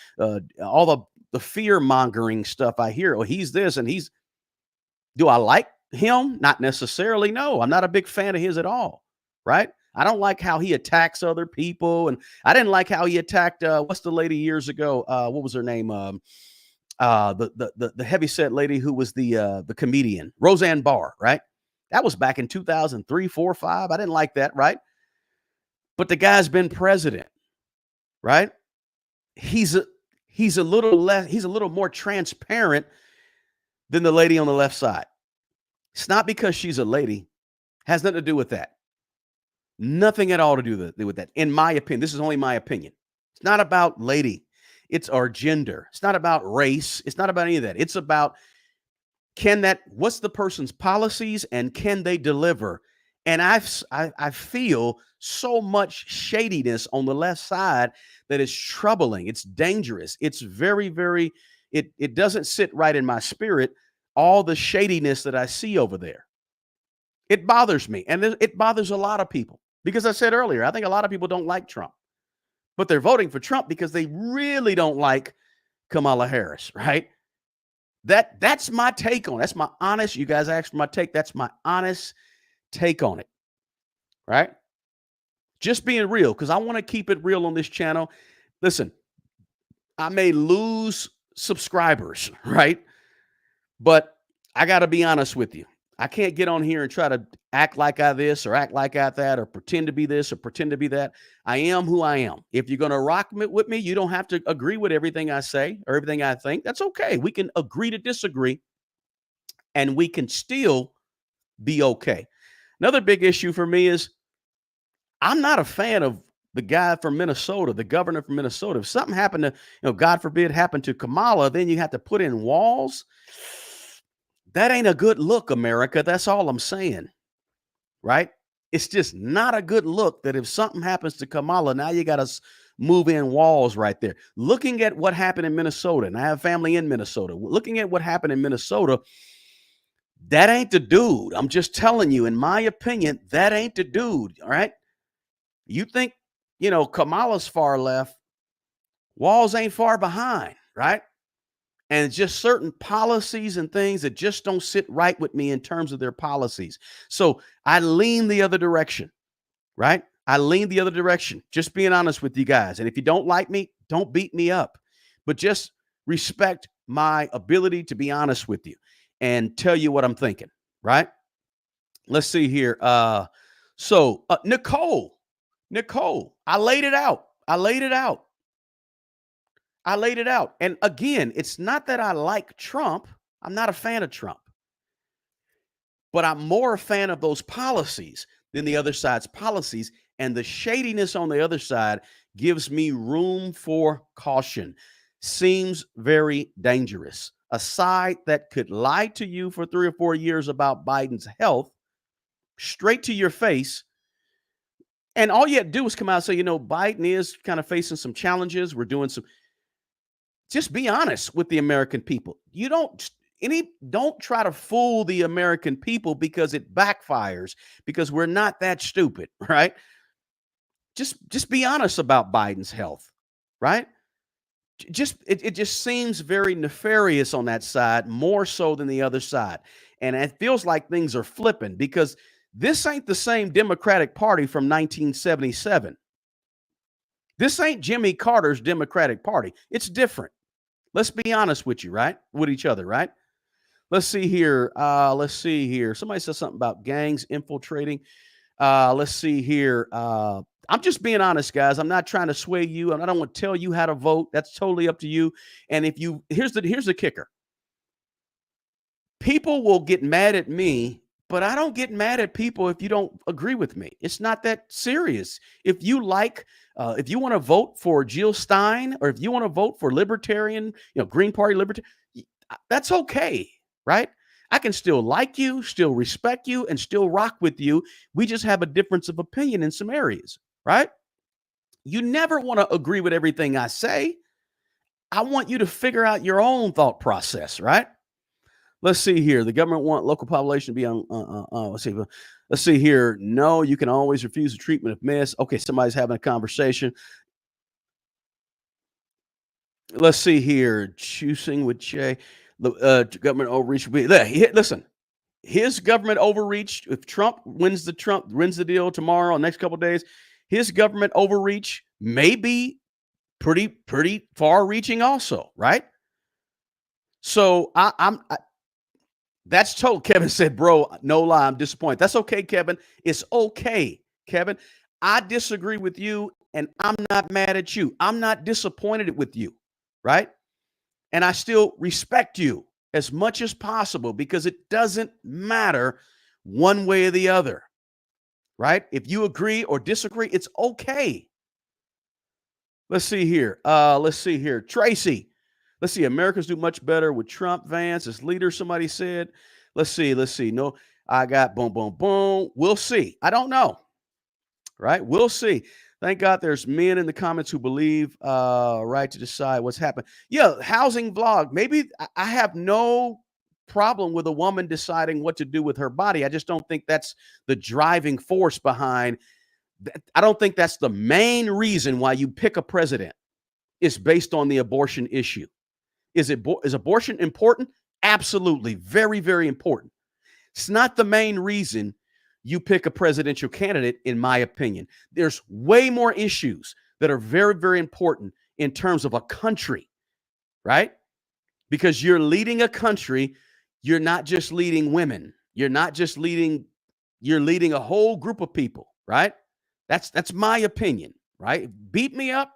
all the fear mongering stuff I hear. Oh, he's this and he's. Do I like him? Not necessarily. No, I'm not a big fan of his at all. Right? I don't like how he attacks other people, and I didn't like how he attacked. What's the lady years ago? What was her name? The heavyset lady who was the comedian, Roseanne Barr, right? That was back in 2003, 4, 5. I didn't like that, right? But the guy's been president, right? He's a little more transparent than the lady on the left side. It's not because she's a lady. Has nothing to do with that. Nothing at all to do with that. In my opinion, this is only my opinion. It's not about lady. It's our gender. It's not about race. It's not about any of that. It's about what's the person's policies and can they deliver? And I feel so much shadiness on the left side that is troubling. It's dangerous. It's very, very, it doesn't sit right in my spirit. All the shadiness that I see over there. It bothers me. And it bothers a lot of people because I said earlier, I think a lot of people don't like Trump, but they're voting for Trump because they really don't like Kamala Harris, right? That's my take on it. That's my honest, you guys asked for my take. That's my honest take on it. right? Just being real, because I want to keep it real on this channel. Listen, I may lose subscribers, right? But I got to be honest with you. I can't get on here and try to act like I this or act like I that or pretend to be this or pretend to be that. I am who I am. If you're going to rock with me, you don't have to agree with everything I say or everything I think. That's okay. We can agree to disagree and we can still be okay. Another big issue for me is I'm not a fan of the guy from Minnesota, the governor from Minnesota. If something happened to, God forbid, happened to Kamala, then you have to put in walls. That ain't a good look, America. That's all I'm saying, right? It's just not a good look that if something happens to Kamala, now you got to move in walls right there. Looking at what happened in Minnesota, and I have family in Minnesota. Looking at what happened in Minnesota, that ain't the dude. I'm just telling you, in my opinion, that ain't the dude, all right? You think, Kamala's far left, Walls ain't far behind, right? And just certain policies and things that just don't sit right with me in terms of their policies. So I lean the other direction, right? I lean the other direction, just being honest with you guys. And if you don't like me, don't beat me up, but just respect my ability to be honest with you and tell you what I'm thinking, right? Let's see here. Nicole, I laid it out. I laid it out. And again, it's not that I like Trump. I'm not a fan of Trump, but I'm more a fan of those policies than the other side's policies. And the shadiness on the other side gives me room for caution. Seems very dangerous. A side that could lie to you for 3 or 4 years about Biden's health straight to your face. And all you had to do was come out and say, Biden is kind of facing some challenges. We're doing some. Just be honest with the American people. You don't try to fool the American people because it backfires, because we're not that stupid, right? Just be honest about Biden's health, right? It just seems very nefarious on that side, more so than the other side. And it feels like things are flipping because this ain't the same Democratic Party from 1977. This ain't Jimmy Carter's Democratic Party. It's different. Let's be honest with you, right? With each other, right? Let's see here. Somebody said something about gangs infiltrating. Let's see here. I'm just being honest, guys. I'm not trying to sway you. I don't want to tell you how to vote. That's totally up to you. And here's the kicker. People will get mad at me, but I don't get mad at people if you don't agree with me. It's not that serious. If you want to vote for Jill Stein, or if you want to vote for Libertarian, Green Party Libertarian, that's okay, right? I can still like you, still respect you, and still rock with you. We just have a difference of opinion in some areas, right? You never want to agree with everything I say. I want you to figure out your own thought process, right? Let's see here. The government want local population to be on. Let's see here. No, you can always refuse the treatment if missed. Okay, somebody's having a conversation. Let's see here. Choosing with Jay. Government overreach. Listen, his government overreach. If Trump wins the deal tomorrow, next couple of days, his government overreach may be pretty far-reaching, also, right? So that's total. Kevin said, bro, no lie, I'm disappointed. That's okay, Kevin. It's okay, Kevin. I disagree with you, and I'm not mad at you. I'm not disappointed with you, right? And I still respect you as much as possible because it doesn't matter one way or the other, right? If you agree or disagree, it's okay. Let's see here. Tracy. Let's see. Americans do much better with Trump, Vance as leader, somebody said. Let's see. No, I got boom, boom, boom. We'll see. I don't know. Right? We'll see. Thank God there's men in the comments who believe right to decide what's happened. Yeah, housing vlog. Maybe I have no problem with a woman deciding what to do with her body. I just don't think that's the driving force behind. I don't think that's the main reason why you pick a president. Is based on the abortion issue. Is abortion important? Absolutely. Very, very important. It's not the main reason you pick a presidential candidate, in my opinion. There's way more issues that are very, very important in terms of a country, right? Because you're leading a country, you're not just leading women. You're not just leading, you're leading a whole group of people, right? That's my opinion, right? Beat me up,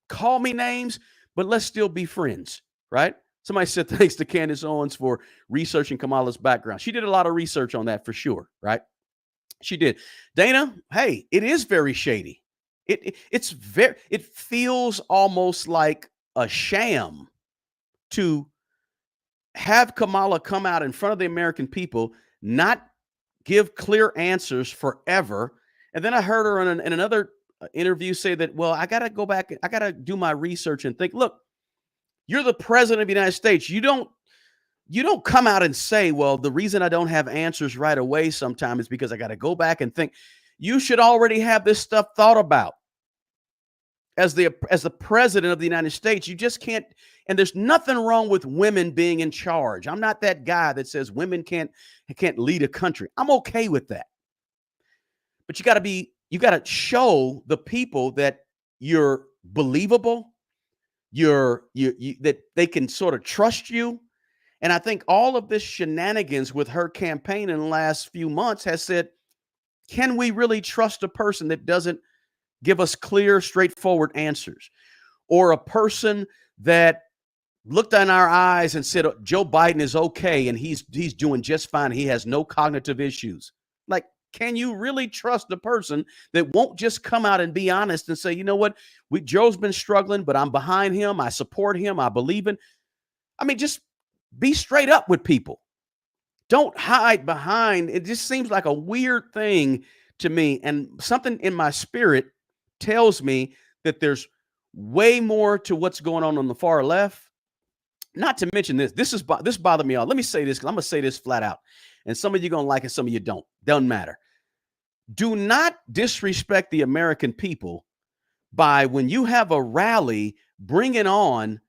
call me names, but let's still be friends, right? Somebody said thanks to Candace Owens for researching Kamala's background. She did a lot of research on that for sure, right? She did. Dana, hey, it is very shady. It feels almost like a sham to have Kamala come out in front of the American people, not give clear answers forever. And then I heard her in another interview say that, well, I got to go back. I got to do my research and think, look, you're the president of the United States. You don't come out and say, well, the reason I don't have answers right away sometimes is because I got to go back and think. You should already have this stuff thought about. As the president of the United States, you just can't, and there's nothing wrong with women being in charge. I'm not that guy that says women can't lead a country. I'm okay with that. But you got to show the people that you're believable, that they can sort of trust you. And I think all of this shenanigans with her campaign in the last few months has said, can we really trust a person that doesn't give us clear, straightforward answers? Or a person that looked in our eyes and said, Joe Biden is okay and he's doing just fine. He has no cognitive issues. Like, can you really trust a person that won't just come out and be honest and say, you know what, Joe's been struggling, but I'm behind him. I support him. I believe in. I mean, just be straight up with people. Don't hide behind. It just seems like a weird thing to me. And something in my spirit tells me that there's way more to what's going on the far left. Not to mention this bothered me all. Let me say this, because I'm going to say this flat out. And some of you going to like it, some of you don't. Doesn't matter. Do not disrespect the American people by, when you have a rally, bringing on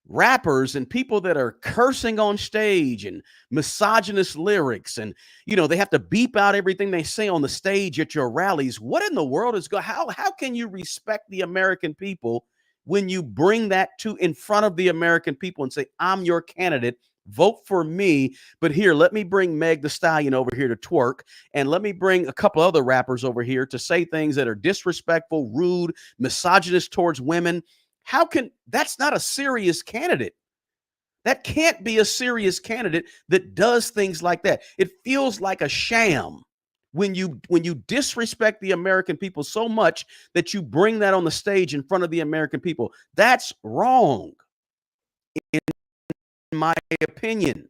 rappers and people that are cursing on stage and misogynist lyrics, and they have to beep out everything they say on the stage at your rallies. What in the world is going? How can you respect the American people when you bring that in front of the American people and say, I'm your candidate, vote for me, but here, let me bring Meg the Stallion over here to twerk, and let me bring a couple other rappers over here to say things that are disrespectful, rude, misogynist towards women? That's not a serious candidate. That can't be a serious candidate that does things like that. It feels like a sham when you disrespect the American people so much that you bring that on the stage in front of the American people. That's wrong, in my opinion.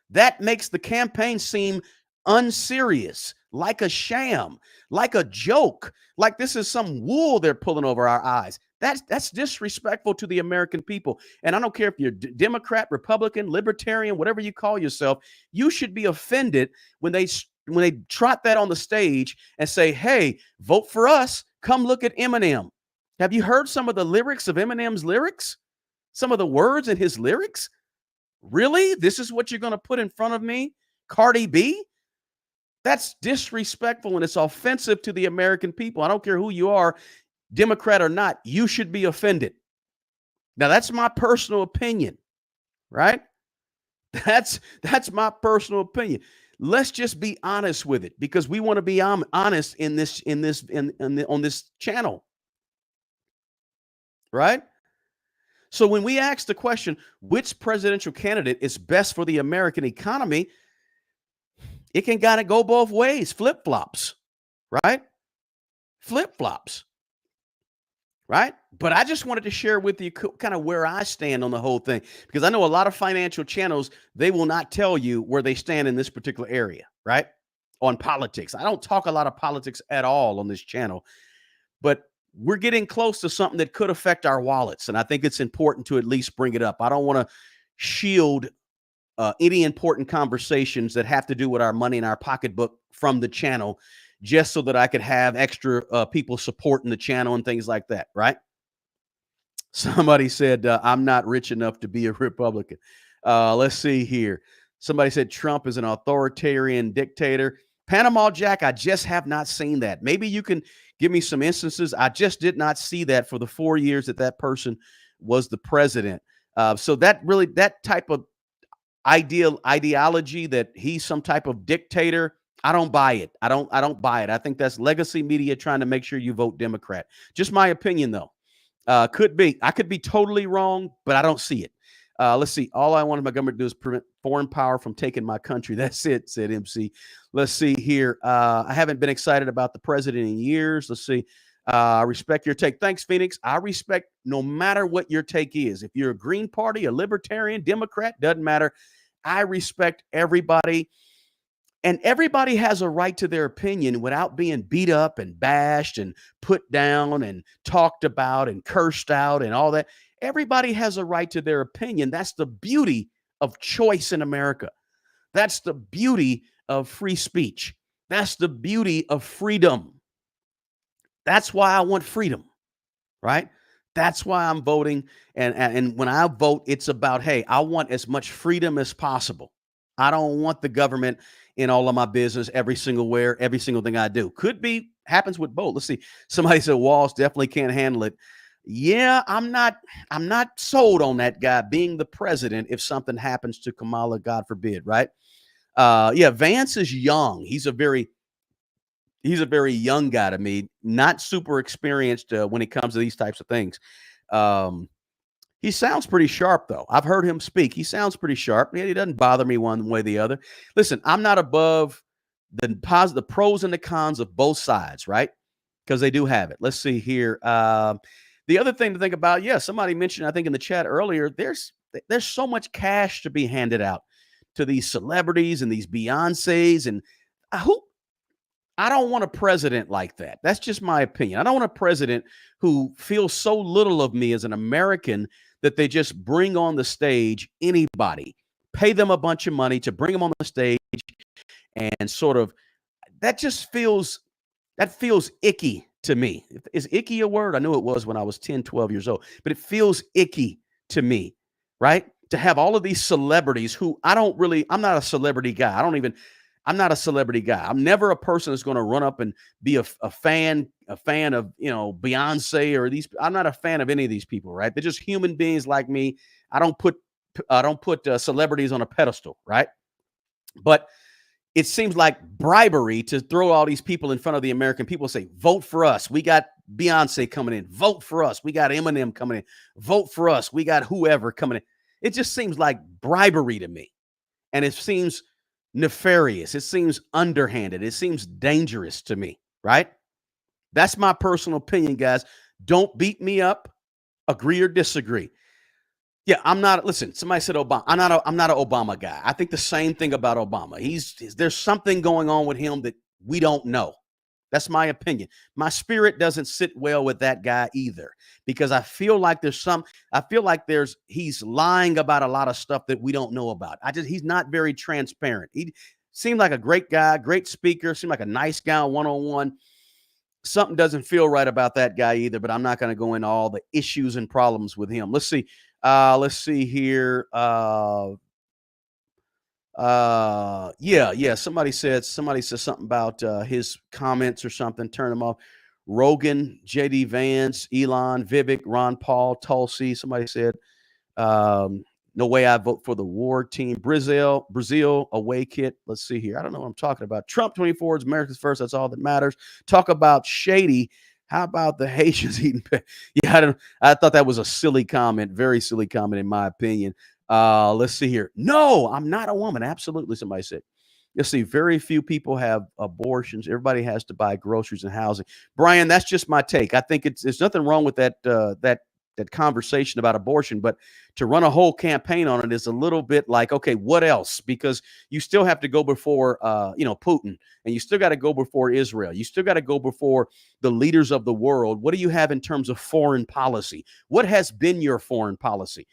That makes the campaign seem unserious, like a sham, like a joke, like this is some wool they're pulling over our eyes. That's disrespectful to the American people. And I don't care if you're Democrat, Republican, Libertarian, whatever you call yourself, you should be offended when they trot that on the stage and say, hey, vote for us. Come look at Eminem. Have you heard some of the lyrics of Eminem's lyrics? Some of the words in his lyrics? Really? This is what you're going to put in front of me? Cardi B? That's disrespectful, and it's offensive to the American people. I don't care who you are, Democrat or not, you should be offended. Now, that's my personal opinion, right? That's my personal opinion. Let's just be honest with it, because we want to be honest on this channel, right? So when we ask the question, which presidential candidate is best for the American economy, it can kind of go both ways, flip-flops, right? Flip-flops, right? But I just wanted to share with you kind of where I stand on the whole thing, because I know a lot of financial channels, they will not tell you where they stand in this particular area, right? On politics. I don't talk a lot of politics at all on this channel, but we're getting close to something that could affect our wallets, and I think it's important to at least bring it up. I don't want to shield any important conversations that have to do with our money in our pocketbook from the channel, just so that I could have extra people supporting the channel and things like that, right? Somebody said, I'm not rich enough to be a Republican. Let's see here. Somebody said Trump is an authoritarian dictator. Panama Jack, I just have not seen that. Maybe you can give me some instances. I just did not see that for the 4 years that that person was the president. So that really, that type of ideology that he's some type of dictator, I don't buy it. I don't buy it. I think that's legacy media trying to make sure you vote Democrat. Just my opinion, though. Could be. I could be totally wrong, but I don't see it. Let's see. All I wanted my government to do is prevent foreign power from taking my country. That's it, said MC. Let's see here. I haven't been excited about the president in years. Let's see. I respect your take. Thanks, Phoenix. I respect no matter what your take is. If you're a Green Party, a Libertarian, Democrat, doesn't matter. I respect everybody. And everybody has a right to their opinion without being beat up and bashed and put down and talked about and cursed out and all that. Everybody has a right to their opinion. That's the beauty of choice in America. That's the beauty of free speech. That's the beauty of freedom. That's why I want freedom, right? That's why I'm voting. And when I vote, it's about, hey, I want as much freedom as possible. I don't want the government in all of my business, every single thing I do. Could be, happens with both. Let's see. Somebody said Walls definitely can't handle it. Yeah, I'm not sold on that guy being the president if something happens to Kamala, God forbid, right? Yeah, Vance is young. He's a very young guy to me, not super experienced when it comes to these types of things. Um, he sounds pretty sharp, though. I've heard him speak. He sounds pretty sharp. Yeah, he doesn't bother me one way or the other. Listen, I'm not above the pros and the cons of both sides, right? Because they do have it. Let's see here. The other thing to think about, yeah, somebody mentioned, I think in the chat earlier, there's so much cash to be handed out to these celebrities and these Beyoncés and who I don't want a president like that. That's just my opinion. I don't want a president who feels so little of me as an American that they just bring on the stage anybody, pay them a bunch of money to bring them on the stage and sort of that just feels icky to me. Is icky a word? I knew it was when I was 10, 12 years old, but it feels icky to me, right? To have all of these celebrities who I'm not a celebrity guy. I'm not a celebrity guy. I'm never a person that's going to run up and be a fan of, Beyonce or these. I'm not a fan of any of these people, right? They're just human beings like me. I don't put celebrities on a pedestal, right? But it seems like bribery to throw all these people in front of the American people, say, vote for us. We got Beyonce coming in. Vote for us. We got Eminem coming in. Vote for us. We got whoever coming in. It just seems like bribery to me. And it seems nefarious. It seems underhanded. It seems dangerous to me, right? That's my personal opinion, guys. Don't beat me up. Agree or disagree. Yeah, I'm not. Listen, somebody said Obama. I'm not an Obama guy. I think the same thing about Obama. There's something going on with him that we don't know. That's my opinion. My spirit doesn't sit well with that guy either because I feel like he's lying about a lot of stuff that we don't know about. He's not very transparent. He seemed like a great guy, great speaker, seemed like a nice guy one-on-one. Something doesn't feel right about that guy either, but I'm not going to go into all the issues and problems with him. Let's see. Let's see here. Yeah. Somebody said something about his comments or something. Turn them off. Rogan, JD Vance, Elon, Vivek, Ron Paul, Tulsi. Somebody said, no way I vote for the war team. Brazil, away kit. Let's see here. I don't know what I'm talking about. Trump 24 is America's first. That's all that matters. Talk about shady. How about the Haitians eating? Yeah, I thought that was a silly comment. Very silly comment, in my opinion. Let's see here. No, I'm not a woman. Absolutely, somebody said. Let's see. Very few people have abortions. Everybody has to buy groceries and housing. Brian, that's just my take. I think there's nothing wrong with that conversation about abortion, but to run a whole campaign on it is a little bit like, okay, what else? Because you still have to go before, Putin, and you still got to go before Israel. You still got to go before the leaders of the world. What do you have in terms of foreign policy? What has been your foreign policy?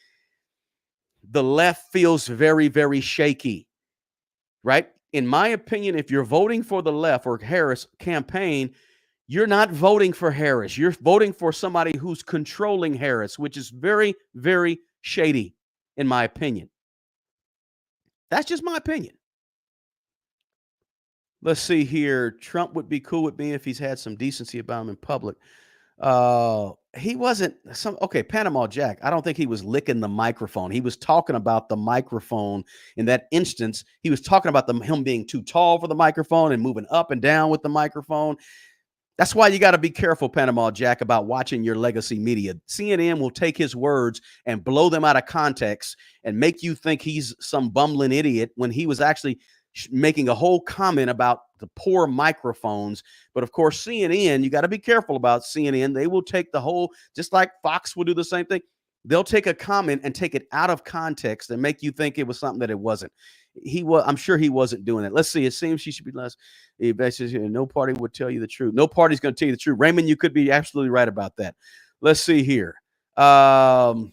The left feels very, very shaky, right? In my opinion, if you're voting for the left or Harris campaign, you're not voting for Harris. You're voting for somebody who's controlling Harris, which is very, very shady, in my opinion. That's just my opinion. Let's see here. Trump would be cool with me if he's had some decency about him in public. He wasn't some okay, Panama Jack. I don't think he was licking the microphone. He was talking about the microphone in that instance. He was talking about him being too tall for the microphone and moving up and down with the microphone. That's why you got to be careful, Panama Jack, about watching your legacy media. CNN will take his words and blow them out of context and make you think he's some bumbling idiot when he was actually making a whole comment about the poor microphones. But of course, CNN, you got to be careful about CNN. They will take the whole, just like Fox will do the same thing. They'll take a comment and take it out of context and make you think it was something that it wasn't. I'm sure he wasn't doing it. Let's see. It seems she should be less. No party would tell you the truth. No party's going to tell you the truth. Raymond, you could be absolutely right about that. Let's see here. Let's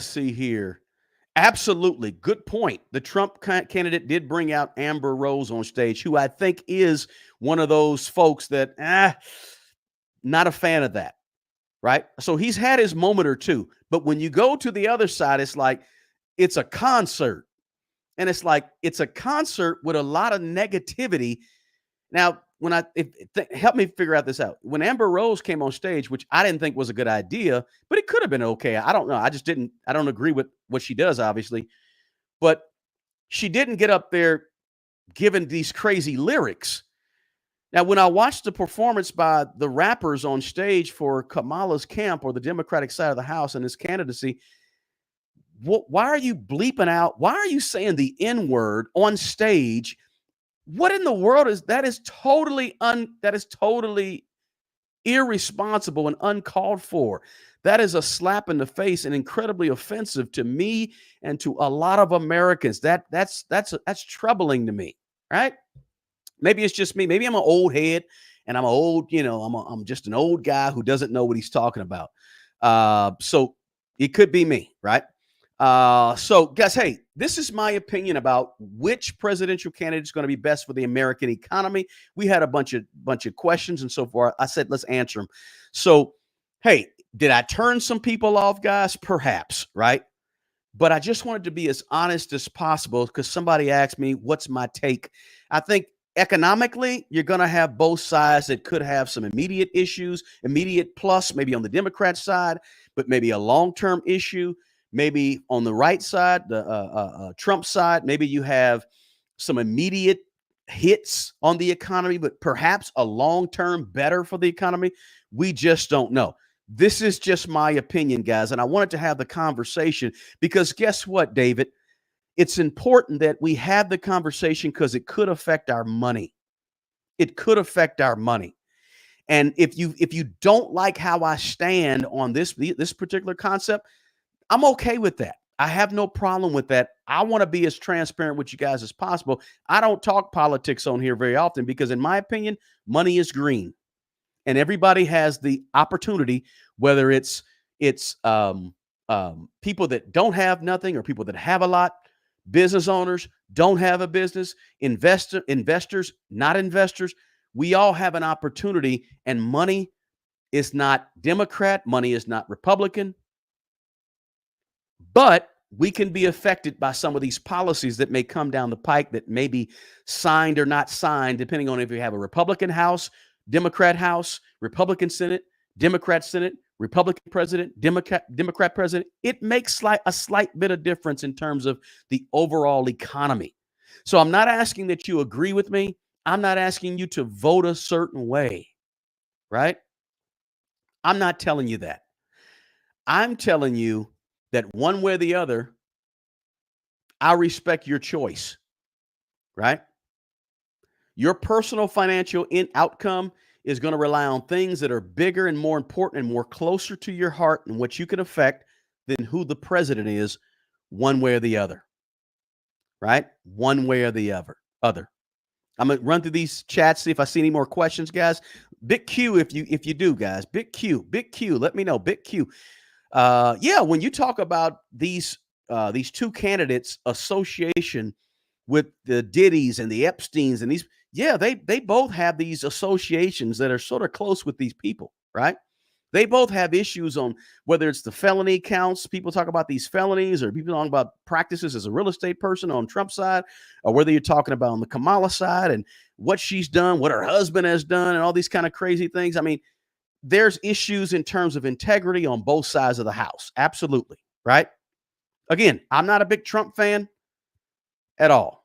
see here. Absolutely. Good point. The Trump candidate did bring out Amber Rose on stage, who I think is one of those folks that, not a fan of that. Right. So he's had his moment or two. But when you go to the other side, it's like it's a concert. And it's like it's a concert with a lot of negativity. Now, when help me figure out this out. When Amber Rose came on stage, which I didn't think was a good idea, but it could have been okay. I don't know. I don't agree with what she does, obviously. But she didn't get up there giving these crazy lyrics. Now, when I watched the performance by the rappers on stage for Kamala's camp or the Democratic side of the House and his candidacy, why are you bleeping out? Why are you saying the N-word on stage? What in the world is that? Is totally irresponsible and uncalled for. That is a slap in the face and incredibly offensive to me and to a lot of Americans. That's troubling to me, right? Maybe it's just me. Maybe I'm an old head and I'm I'm just an old guy who doesn't know what he's talking about. So it could be me, right? So guys, hey, this is my opinion about which presidential candidate is going to be best for the American economy. We had a bunch of questions and so forth. I said, let's answer them. So, hey, did I turn some people off, guys? Perhaps, right? But I just wanted to be as honest as possible because somebody asked me, what's my take? I think economically, you're going to have both sides that could have some immediate issues, immediate plus, maybe on the Democrat side, but maybe a long-term issue. Maybe on the right side, the Trump side, maybe you have some immediate hits on the economy, but perhaps a long-term better for the economy. We just don't know. This is just my opinion, guys. And I wanted to have the conversation because guess what, David? It's important that we have the conversation because it could affect our money. It could affect our money. And if you don't like how I stand on this particular concept, I'm okay with that. I have no problem with that. I want to be as transparent with you guys as possible. I don't talk politics on here very often because, in my opinion, money is green, and everybody has the opportunity, whether it's people that don't have nothing or people that have a lot, business owners don't have a business, investors, not investors. We all have an opportunity, and money is not Democrat, money is not Republican. But we can be affected by some of these policies that may come down the pike that may be signed or not signed, depending on if you have a Republican House, Democrat House, Republican Senate, Democrat Senate, Republican president, Democrat president. It makes a slight bit of difference in terms of the overall economy. So I'm not asking that you agree with me. I'm not asking you to vote a certain way, right? I'm not telling you that. I'm telling you that one way or the other, I respect your choice, right? Your personal financial outcome is going to rely on things that are bigger and more important and more closer to your heart and what you can affect than who the president is, one way or the other, right? One way or the other. I'm going to run through these chats, see if I see any more questions, guys. Big Q if you do, guys. Big Q, let me know. Big Q. Yeah, when you talk about these two candidates' association with the Diddy's and the Epstein's and these, yeah, they both have these associations that are sort of close with these people, right? They both have issues on whether it's the felony counts. People talk about these felonies, or people talking about practices as a real estate person on Trump's side, or whether you're talking about on the Kamala side and what she's done, what her husband has done, and all these kind of crazy things. I mean, there's issues in terms of integrity on both sides of the house. Absolutely. Right. Again, I'm not a big Trump fan at all.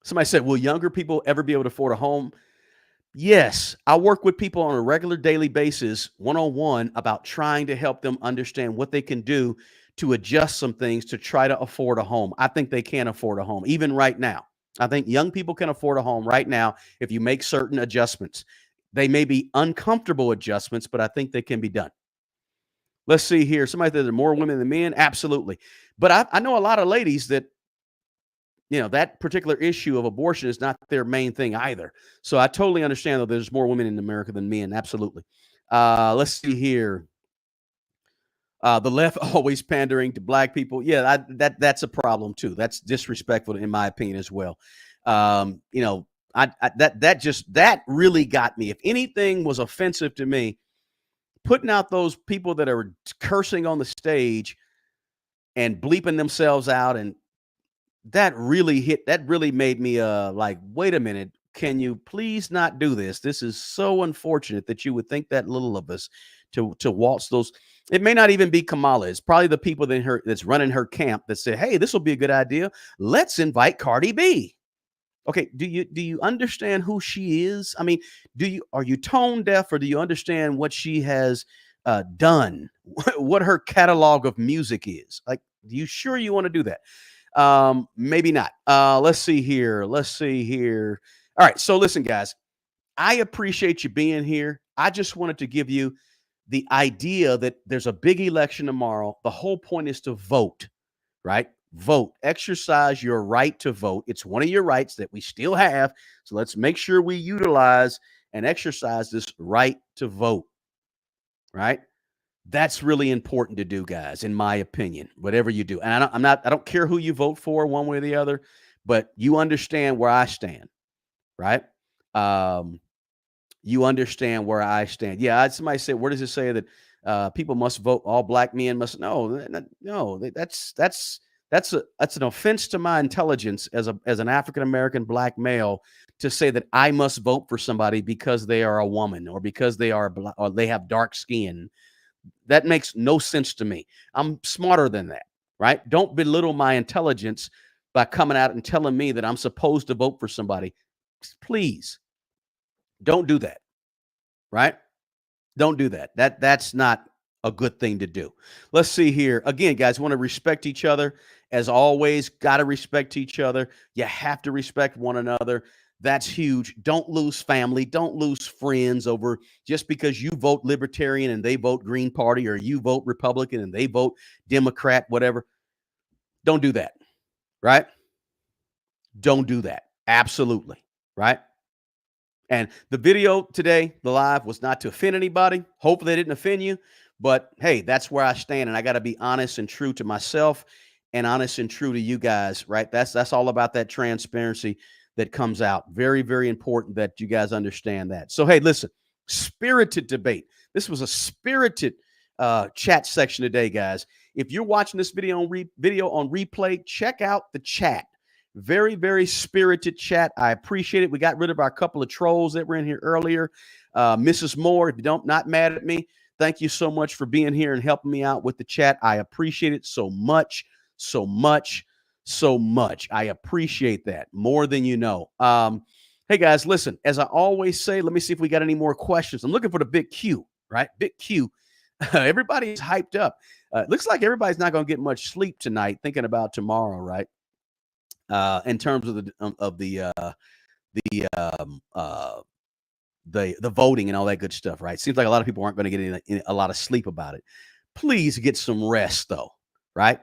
Somebody said, will younger people ever be able to afford a home? Yes, I work with people on a regular daily basis, one on one, about trying to help them understand what they can do to adjust some things to try to afford a home. I think they can afford a home, even right now. I think young people can afford a home right now if you make certain adjustments. They may be uncomfortable adjustments, but I think they can be done. Let's see here. Somebody said there are more women than men. Absolutely. But I know a lot of ladies that that particular issue of abortion is not their main thing either. So I totally understand that there's more women in America than men. Absolutely. Let's see here. The left always pandering to black people. Yeah, that's a problem too. That's disrespectful in my opinion as well. That really got me. If anything was offensive to me, putting out those people that are cursing on the stage and bleeping themselves out, and that really made me like, wait a minute, can you please not do this? This is so unfortunate that you would think that little of us to waltz those. It may not even be Kamala. It's probably the people that's running her camp that say, hey, this will be a good idea. Let's invite Cardi B. Okay, do you understand who she is? I mean, are you tone deaf, or do you understand what she has done? What her catalog of music is? Like, do you sure you want to do that? Maybe not. Let's see here. All right. So listen, guys, I appreciate you being here. I just wanted to give you the idea that there's a big election tomorrow. The whole point is to vote, right? Vote, exercise your right to vote. It's one of your rights that we still have. So let's make sure we utilize and exercise this right to vote, right? That's really important to do, guys, in my opinion, whatever you do. And I don't care who you vote for one way or the other, but you understand where I stand, right? Um, you understand where I stand. Yeah, somebody said, where does it say that people must vote? All black men must? No, no. That's an offense to my intelligence as an African American black male to say that I must vote for somebody because they are a woman, or because they are black, or they have dark skin. That makes no sense to me. I'm smarter than that, right? Don't belittle my intelligence by coming out and telling me that I'm supposed to vote for somebody. Please don't do that, right? Don't do that. That's not a good thing to do. Let's see here. Again, guys, want to respect each other. As always, got to respect each other. You have to respect one another. That's huge. Don't lose family. Don't lose friends over just because you vote Libertarian and they vote Green Party, or you vote Republican and they vote Democrat, whatever. Don't do that, right? Don't do that. Absolutely, right? And the video today, the live, was not to offend anybody. Hopefully, they didn't offend you. But hey, that's where I stand, and I got to be honest and true to myself, and honest and true to you guys. Right? That's all about that transparency that comes out. Very, very important that you guys understand that. So hey, listen, spirited debate. This was a spirited chat section today, guys. If you're watching this video on replay, check out the chat. Very, very spirited chat. I appreciate it. We got rid of our couple of trolls that were in here earlier. Mrs. Moore, if you don't, not mad at me, thank you so much for being here and helping me out with the chat. I appreciate it so much, so much, so much. I appreciate that more than you know. Hey, guys, listen, as I always say, let me see if we got any more questions. I'm looking for the big Q, right? Big Q. Everybody's hyped up. Looks like everybody's not going to get much sleep tonight, thinking about tomorrow, right? In terms of the voting and all that good stuff, right? Seems like a lot of people aren't going to get a lot of sleep about it. Please get some rest, though, right?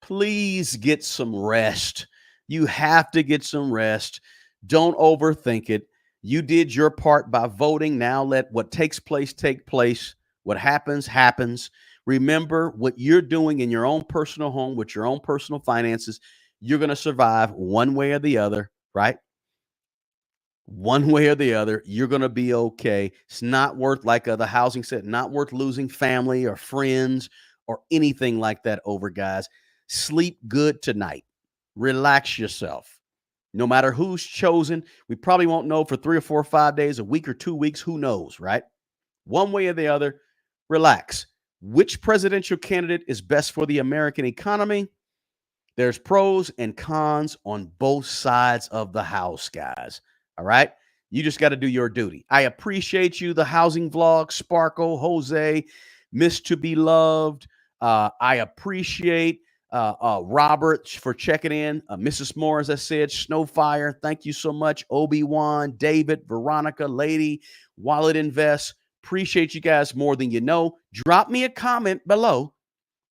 Please get some rest. You have to get some rest. Don't overthink it. You did your part by voting. Now let what takes place take place. What happens, happens. Remember what you're doing in your own personal home with your own personal finances. You're going to survive one way or the other, right? One way or the other, you're going to be okay. It's not worth, like the housing said, not worth losing family or friends or anything like that over, guys. Sleep good tonight. Relax yourself. No matter who's chosen, we probably won't know for 3 or 4 or 5 days, a week or 2 weeks. Who knows, right? One way or the other, relax. Which presidential candidate is best for the American economy? There's pros and cons on both sides of the house, guys. All right. You just got to do your duty. I appreciate you, the housing vlog, Sparkle, Jose, Miss to Be Loved. I appreciate Robert for checking in. Mrs. Moore, as I said, Snowfire, thank you so much. Obi-Wan, David, Veronica, Lady, Wallet Invest. Appreciate you guys more than you know. Drop me a comment below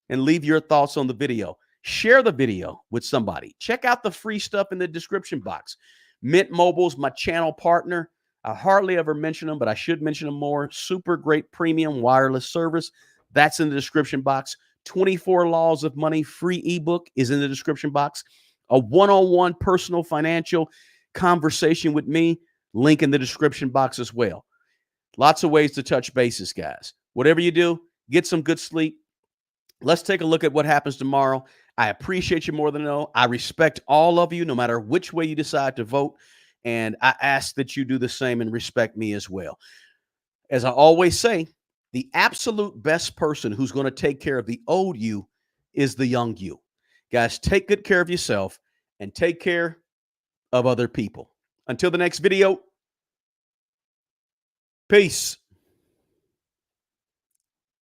and leave your thoughts on the video. Share the video with somebody. Check out the free stuff in the description box. Mint Mobile's my channel partner. I hardly ever mention them, but I should mention them more. Super great premium wireless service. That's in the description box. 24 Laws of Money free ebook is in the description box. A one-on-one personal financial conversation with me, link in the description box as well. Lots of ways to touch bases, guys. Whatever you do, get some good sleep. Let's take a look at what happens tomorrow. I appreciate you more than I know. I respect all of you, no matter which way you decide to vote. And I ask that you do the same and respect me as well. As I always say, the absolute best person who's going to take care of the old you is the young you. Guys, take good care of yourself and take care of other people. Until the next video, peace.